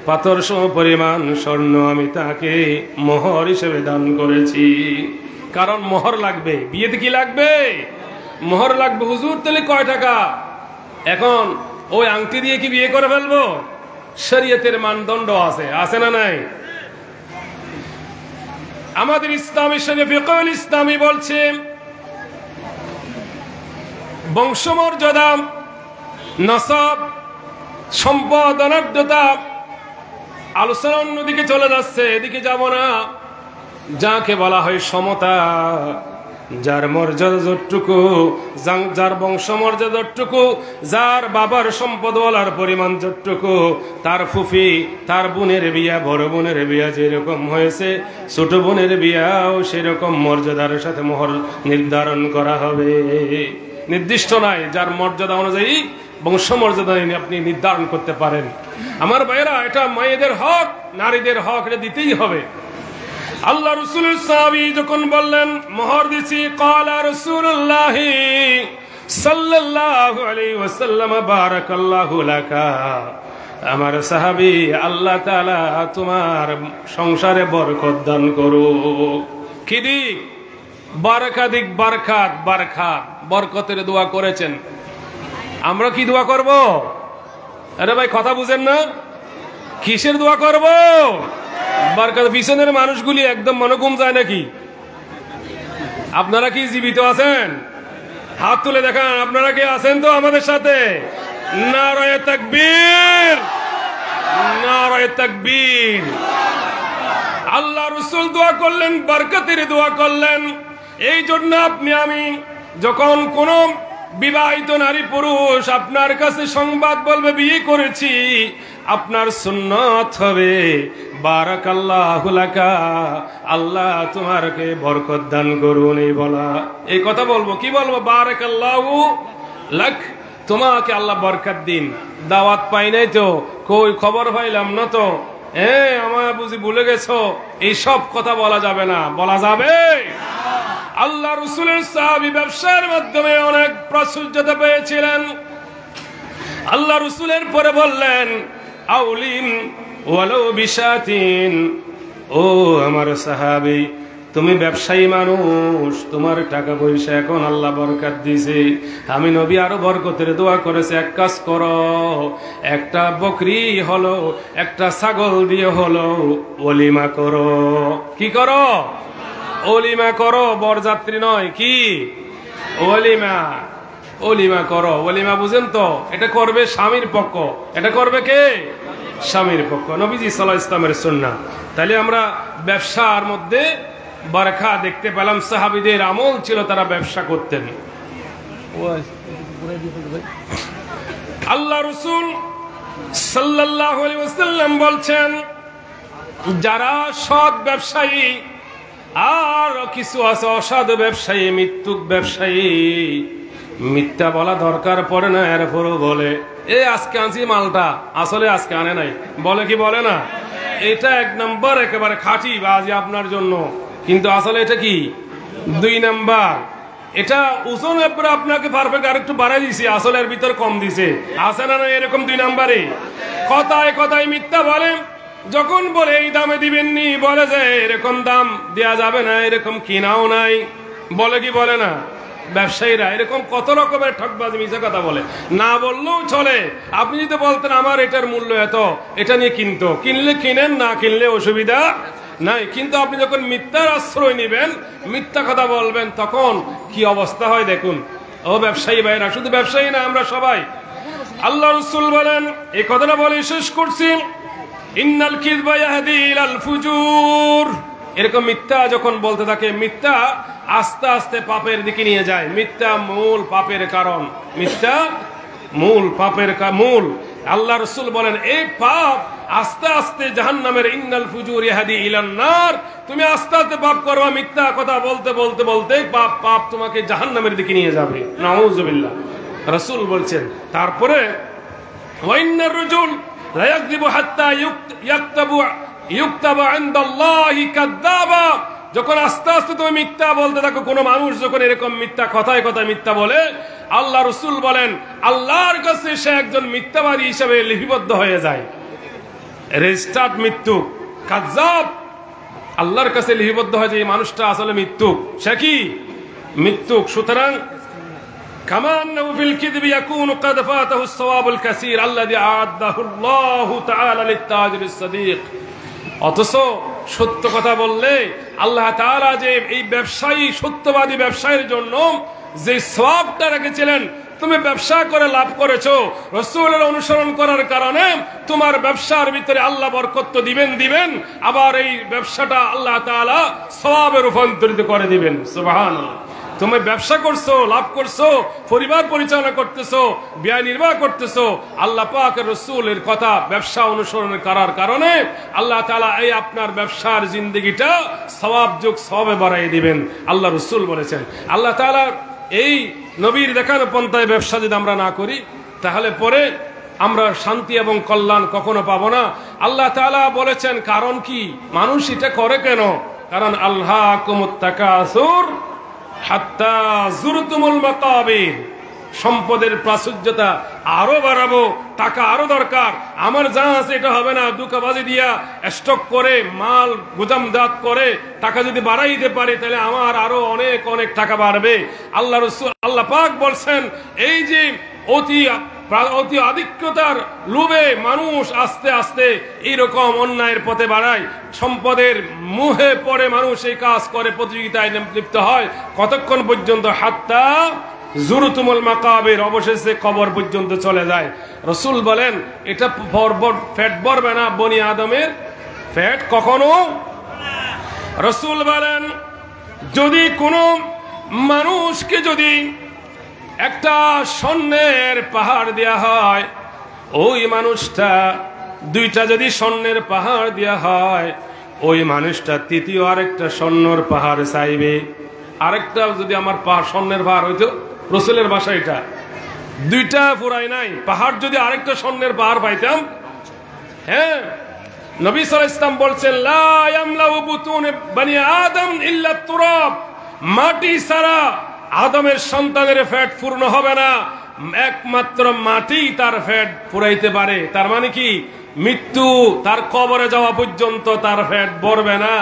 পাথর সম পরিমাণ স্বর্ণ আমি তাকে মোহর হিসেবে দান করেছি। কারণ মোহর লাগবে, বিয়েতে কি লাগবে? মোহর লাগবে। হুজুর, তাহলে কয় টাকা? এখন ওই আংটি দিয়ে কি বিয়ে করে ফেলবো? শরীয়তের মানদণ্ড আছে, আছে না নাই? আমাদের ইসলামী শরীয়ত ফিকহুল ইসলামী বলছে, বংশমর্যাদা, নসব, সম্পদ, অনাঢ্যতা, আলোচনা অন্যদিকে চলে যাচ্ছে, এদিকে যাব না। যাকে বলা হয় সমতা, যার মর্যাদা যতটুকু, যার বংশ মর্যাদা যতটুকু, যার বাবার সম্পদ বলার পরিমাণ যতটুকু, তার ফুফি, তার বোনের বিয়া, বড় বোনের বিয়া যেরকম হয়েছে, ছোট বোনের বিয়াও সেরকম মর্যাদার সাথে মোহর নির্ধারণ করা হবে। নির্দিষ্ট নাই, যার মর্যাদা অনুযায়ী বংশ মর্যাদা আপনি নির্ধারণ করতে পারেন। আমার ভাইয়েরা, এটা মায়েদের হক, নারীদের হক, এটা দিতেই হবে। আল্লাহ রাসূলের সাহাবী যখন বললেন মোহর দিছি, ক্বালা রাসূলুল্লাহ সাল্লাল্লাহু আলাইহি ওয়াসাল্লাম, বারাকাল্লাহু লাকা। আমার সাহাবী, আল্লাহ তাআলা তোমার সংসারে বরকত দান করুক। কি দিক? বারাকা দিক, বারকাত, বারকাত, বরকতের দোয়া করেছেন। আমরা কি দোয়া করব? আরে ভাই, কথা বুঝেন না? কিসের দোয়া করব? বারকাত। পিছনের মানুষগুলি একদম মনগুম যায় নাকি? আপনারা কি জীবিত আছেন? হাত তুলে দেখান, আপনারা কি আছেন তো আমাদের সাথে? নারায়ে তাকবীর, নারায়ে তাকবীর। আল্লাহ রাসূল দোয়া করলেন, বরকতের দোয়া করলেন। এই জন্য আপনি আমি যখন কোন বিবাহিত নারী পুরুষ আপনার কাছে সংবাদ বলবে বিয়ে করেছি, আপনার সুন্নাত হবে বারাকাল্লাহু লাকা, আল্লাহ তোমাকে বরকত দান করুন। এই বলা, এই কথা বলবো, কি বলবো? বারাকাল্লাহু লাক, তোমাকে আল্লাহ বরকত দিন। দাওয়াত পাই নাই তো, কই খবর পাইলাম না তো, আমায় বুঝি ভুলে গেছো, এইসব কথা বলা যাবে না। বলা যাবে? আল্লাহ রাসূলের সাহাবী ব্যবসার মাধ্যমে অনেক প্রাচুর্যতা পেয়েছিলেন। আল্লাহ রাসূলের পরে বললেন, আউলিন ওয়ালাউ বিশাতিন, ও আমার সাহাবী, তুমি ব্যবসায়ী মানুষ, তোমার টাকা পয়সা এখন আল্লাহ বরকত দিয়েছে, আমি নবী আরো বরকতের দোয়া করেছে। এক কাজ করো, একটা বকরি হলো, একটা ছাগল দিয়ে হলো ওলিমা করো। কি করো? ওলিমা করো, বরযাত্রী নয়, কি ওলিমা। ওলিমা করো, ওলিমা বুঝেন তো? এটা করবে স্বামীর পক্ষ, এটা করবে কে? স্বামীর পক্ষ, নবীজি সাল্লাল্লাহু আলাইহি ওয়াসাল্লামের সুন্নাহ। তাহলে আমরা ব্যবসার মধ্যে বারাকা দেখতে পেলাম। সাহাবীদের আমল ছিল, তারা ব্যবসা করতেন। আল্লাহ রাসূল সাল্লাল্লাহু আলাইহি ওয়াসাল্লাম বলছেন, যারা সৎ ব্যবসায়ী, আর কিছু আছে অসাধু ব্যবসায়ী, মিথ্যুক ব্যবসায়ী, মিথ্যা বলা দরকার পড়ে না, এরপরও বলে আজকে আনছি মালটা, আসলে আজকে আনে নাই, বলে কি বলে না? এটা এক নম্বর একেবারে খাঁটি বাজি আপনার জন্য, কিন্তু আসলে এটা কি 2 নাম্বার। এটা ওজন আপনাকে পারফেক্ট আর একটু বাড়াই দিছে, আসলের ভিতর কম দিছে, আছে না? এরকম 2 নাম্বারে কথায় কথায় মিথ্যা বলে। যখন বলে এই দামে দিবেননি, বলে যে এরকম দাম দেয়া যাবে না, এরকম কিনাও নাই, বলে কি বলে না? ব্যবসায়ীরা এরকম কত রকমের ঠকবাজি মিথ্যা কথা বলে, না বললেও চলে। আপনি যদি বলতেন আমার এটার মূল্য এত, এটা নিয়ে কিনতো, কিনলে কিনেন, না কিনলে অসুবিধা নাই। কিন্তু আপনি যখন মিথ্যার আশ্রয় নেবেন, মিথ্যা কথা বলবেন, তখন কি অবস্থা হয় দেখুন। ও ব্যবসায়ী ভাইরা, শুধু ব্যবসায়ী না, আমরা সবাই। আল্লাহ রাসূল বলেন, এই কথাটা বলে শেষ করছি, ইন্নাল কিযবা ইয়াহদি ইলাল ফুজুর। এরকম মিথ্যা যখন বলতে থাকে, মিথ্যা আস্তে আস্তে পাপের দিকে নিয়ে যায়। মিথ্যা মূল পাপের কারণ, মিথ্যা মূল পাপের মূল। আল্লাহ রাসূল বলেন, এই পাপ আস্তে আস্তে জাহান্নামের, ইন্নাল ফুজুর ইয়াহদি ইলান নার। তুমি আস্তে আস্তে পাপ করবা, মিথ্যা কথা বলতে বলতে বলতে পাপ পাপ তোমাকে জাহান্নামের দিকে নিয়ে যাবে। নাউযুবিল্লাহ। রাসূল বলছেন, তারপরে ওয়া ইন্নার রাজুল লা ইয়াকযিবু হাত্তা ইউকতাবু ইনদাল্লাহি কাযাবা। যখন আস্তে আস্তে তুমি মিথ্যা বলতে থাকো, কোন মানুষ যখন এরকম মিথ্যা কথায় কথায় মিথ্যা বলে, আল্লাহ রাসূল বলেন আল্লাহর কাছে সে একজন মিথ্যাবাদী হিসেবে লিপিবদ্ধ হয়ে যায়। রেজিস্টার্ড মৃত্যুক, কাযাব, আল্লাহর কাছে লিপিবদ্ধ হয়ে যায় এই মানুষটা আসলে মৃত্যুক। সে কি মৃত্যুক। সুতরাং কামান ফিল কিযবি ইয়াকুনু ক্বাদ ফাতাহু আস-সাওয়াবুল কাসীর আল্লাযী আ'আদাহু আল্লাহু তাআলা লিত-তাজিরিস সাদীক। অথচ সত্য কথা বললে আল্লাহ তাআলা যে এই ব্যবসায়ী, সত্যবাদী ব্যবসায়ীর জন্য যে সওয়াবটা রেখেছিলেন, তুমি ব্যবসা করে লাভ করেছো, রাসূলের অনুসরণ করার কারণে তোমার ব্যবসার ভিতরে আল্লাহ বরকত দিবেন, আবার এই ব্যবসাটা আল্লাহ তাআলা সওয়াবে রূপান্তরিত করে দিবেন। সুবহানাল্লাহ। তুমি ব্যবসা করছো, লাভ করছো, পরিবার পরিচালনা করতেছো, ব্যয় নির্বাহ করতেছো, আল্লাহ পাকের রাসূলের কথা ব্যবসা অনুসরণ করার কারণে আল্লাহ তাআলা এই আপনার ব্যবসার জিন্দেগিটা সওয়াব যোগ সওয়াবে বাড়াই দিবেন। আল্লাহ রাসূল বলেছেন, আল্লাহ তাআলা এই নবীর দেখানো পন্থায় ব্যবসা যদি আমরা না করি, তাহলে পরে আমরা শান্তি এবং কল্যাণ কখনো পাবো না। আল্লাহ তাআলা বলেছেন, কারণ কি মানুষ এটা করে কেন? কারণ আলহাকুমুত তাকাসুর হাত্তা যুরতুমুল মাকাবির। সম্পদের প্রাচুর্যতা আরো বাড়াবো, টাকা আরো দরকার, আমার যা আছে এটা হবে না, দুকাবাজি দিয়া স্টক করে মাল গুদামজাত করে টাকা যদি বাড়াই দিতে পারে, তাহলে আমার আরো অনেক অনেক টাকা বাড়বে। আল্লাহ রাসূল, আল্লাহ পাক বলছেন, এই যে অতি আধিক্যতার লোভে মানুষ আস্তে আস্তে এইরকম অন্যায়ের পথে বাড়ায়, সম্পদের মুহে পড়ে মানুষ এই কাজ করে, প্রতিযোগিতায় লিপ্ত হয়। কতক্ষণ পর্যন্ত? হাত্তা জুরতুমুল মাকাবির, অবশেষে কবর পর্যন্ত চলে যায়। রাসূল বলেন এটা ফ্যাট ভরবে না বনি আদমের ফ্যাট কখনো। রাসূল বলেন যদি কোনো মানুষকে যদি একটা স্বর্ণের পাহাড় দেয়া হয়, ওই মানুষটা দুইটা যদি স্বর্ণের পাহাড় দেয়া হয়, ওই মানুষটা তৃতীয় আরেকটা স্বর্ণের পাহাড় চাইবে। আরেকটা যদি আমার স্বর্ণের পাহাড় হইতো, রাসূলের ভাষা এটা, দুইটা ফুরাই নাই, পাহাড় যদি আরেকটা স্বর্ণের পাহাড় পাইতাম, হ্যাঁ, নবী সাল্লাল্লাহু আলাইহি ওয়াসাল্লাম বলছেন লা ইয়ামলাউ বুতুন বনি আদম ইল্লা তুরাব, মাটি ছাড়া আদমের সন্তানের পেট পূর্ণ হবে না, একমাত্র মাটি তার পেট পুরাইতে পারে। তার মানে কি মৃত্যু, তার কবরে যাওয়া পর্যন্ত তার পেট ভরবে না।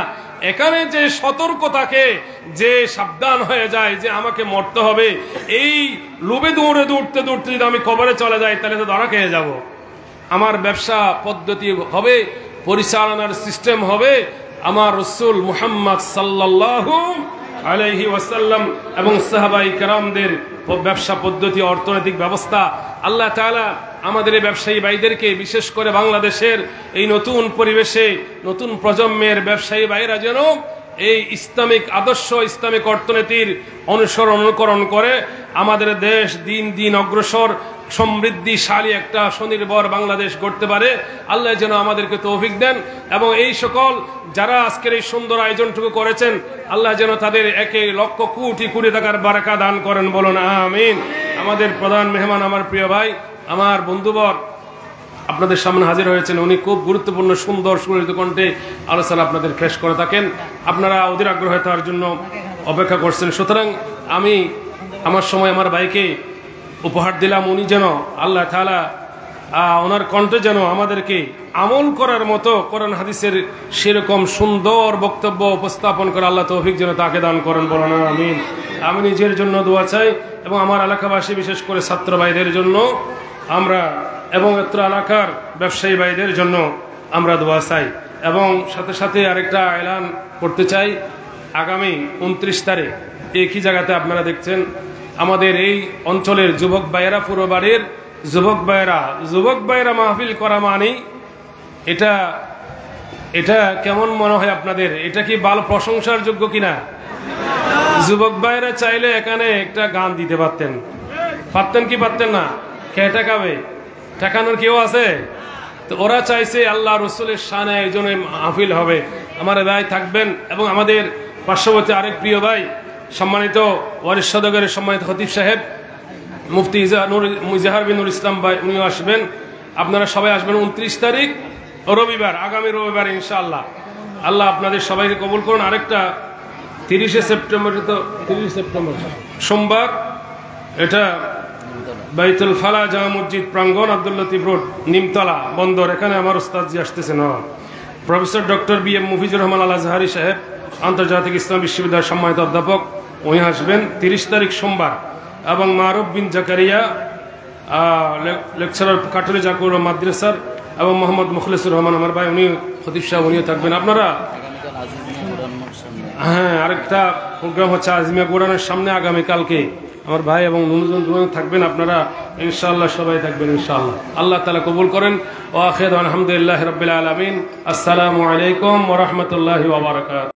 এখানে যে সতর্ক থাকে, যে সাবধান হয়ে যায় যে আমাকে মরতে হবে, এই লোভে দৌড়তে দৌড়তে যদি আমি কবরে চলে যাই তাহলে তো ধরা খেয়ে যাব। আমার ব্যবসা পদ্ধতি হবে, পরিচালনার সিস্টেম হবে আমার রাসূল মুহাম্মদ সাল্লাল্লাহু আলাইহি ওয়াসাল্লাম এবং সাহাবায়ে কেরামদের ব্যবসা পদ্ধতি, অর্থনৈতিক ব্যবস্থা। আল্লাহ তাআলা আমাদের এই ব্যবসায়ী ভাইদেরকে, বিশেষ করে বাংলাদেশের এই নতুন পরিবেশে নতুন প্রজন্মের ব্যবসায়ী ভাইরা যেন এই ইসলামিক আদর্শ, ইসলামিক অর্থনীতির অনুকরণ করে আমাদের দেশ দিন দিন অগ্রসর সমৃদ্ধিশালী একটা স্বনির্ভর বাংলাদেশ গড়তে পারে। আল্লাহ যেন আমাদেরকে তৌফিক দেন এবং এই সকল যারা আজকের এই সুন্দর আয়োজনটুকু করেছেন, আল্লাহ যেন তাদের 1 লক্ষ কোটি কোটি টাকার বারাকা দান করেন, বলুন আমিন। আমাদের প্রধান মেহমান, আমার প্রিয় ভাই, আমার বন্ধুবর আপনাদের সামনে হাজির হয়েছেন। উনি খুব গুরুত্বপূর্ণ সুন্দর সুললিত কণ্ঠে আলোচনা আপনাদের পেশ করে থাকেন। আপনারা অধীর আগ্রহে তার জন্য অপেক্ষা করছেন। সুতরাং আমি আমার সময় আমার ভাইকে উপহার দিলাম। উনি যেন আল্লাহ তাআলা ওনার কণ্ঠে যেন আমাদেরকে আমল করার মতো কোরআন হাদিসের সেরকম সুন্দর বক্তব্য উপস্থাপন করে আল্লাহ তৌফিক যেন তাকে দান করেন, বলেন আমিন। আমি নিজের জন্য দোয়া চাই এবং আমার এলাকাবাসী, বিশেষ করে ছাত্র ভাইদের জন্য আমরা এবং এত্র এলাকার ব্যবসায়ী ভাইদের জন্য আমরা দোয়া চাই। এবং সাথে সাথে আরেকটা এলান করতে চাই, আগামী 29 তারিখ একই জায়গাতে আপনারা দেখছেন আমাদের এই অঞ্চলের যুবক ভাইয়েরা, পুরো বাড়ির যুবক ভাইয়েরা মাহফিল করা মানে এটা কেমন মনে হয় আপনাদের? এটা কি ভালো প্রশংসার যোগ্য কিনা? যুবক ভাইয়েরা চাইলে এখানে একটা গান দিতে পারতেন কি পারতেন না? কে ঠেকাবে? ঠেকানোর কেউ আছে? তো ওরা চাইছে আল্লাহ রসুলের শানে একজনে মাহফিল হবে, আমার ভাই থাকবেন। এবং আমাদের পার্শ্ববর্তী আরেক প্রিয় ভাই, সম্মানিত ওয়ারিশ সদগের সম্মানিত খতিব সাহেব মুফতি ইজাহার বিন নুর ইসলাম ভাই, উনিও আসবেন। আপনারা সবাই আসবেন 29 তারিখ রবিবার, আগামী রবিবার ইনশাআল্লাহ। আল্লাহ আপনাদের সবাইকে কবুল করুন। আরেকটা 30 সেপ্টেম্বর সোমবার, এটা বাইতুল ফালা জামা মসজিদ প্রাঙ্গণ, আব্দুল লতিফ রোড, নিমতলা বন্দর। এখানে আমার ওস্তাদজি আসতেছেন, professor doctor B M Mufizur Rahman Al Azhari সাহেব, আন্তর্জাতিক ইসলাম বিশ্ববিদ্যালয়ের সম্মানিত অধ্যাপক, উনি আসবেন 30 তারিখ সোমবার। এবং মারুফ বিন জাকারিয়া লেকচারার কাটুরি জাকুর মাদ্রাসার, এবং মোহাম্মদ মুখলিসুর রহমান আমার ভাই, উনি খতিব সাহেব, উনিও থাকবেন। আপনারা হ্যাঁ, আরেকটা প্রোগ্রাম হচ্ছে আজিমিয়া গোডাউনের সামনে আগামীকালকে, আমার ভাই এবং নুরুজন থাকবেন। আপনারা ইনশাআল্লাহ সবাই থাকবেন ইনশাআল্লাহ। আল্লাহ তাআলা কবুল করেন। ওয়া আখিরু আলহামদুলিল্লাহি রাব্বিল আলামিন। আসসালামু আলাইকুম ওয়া রাহমাতুল্লাহি ওয়া বারাকাতুহু।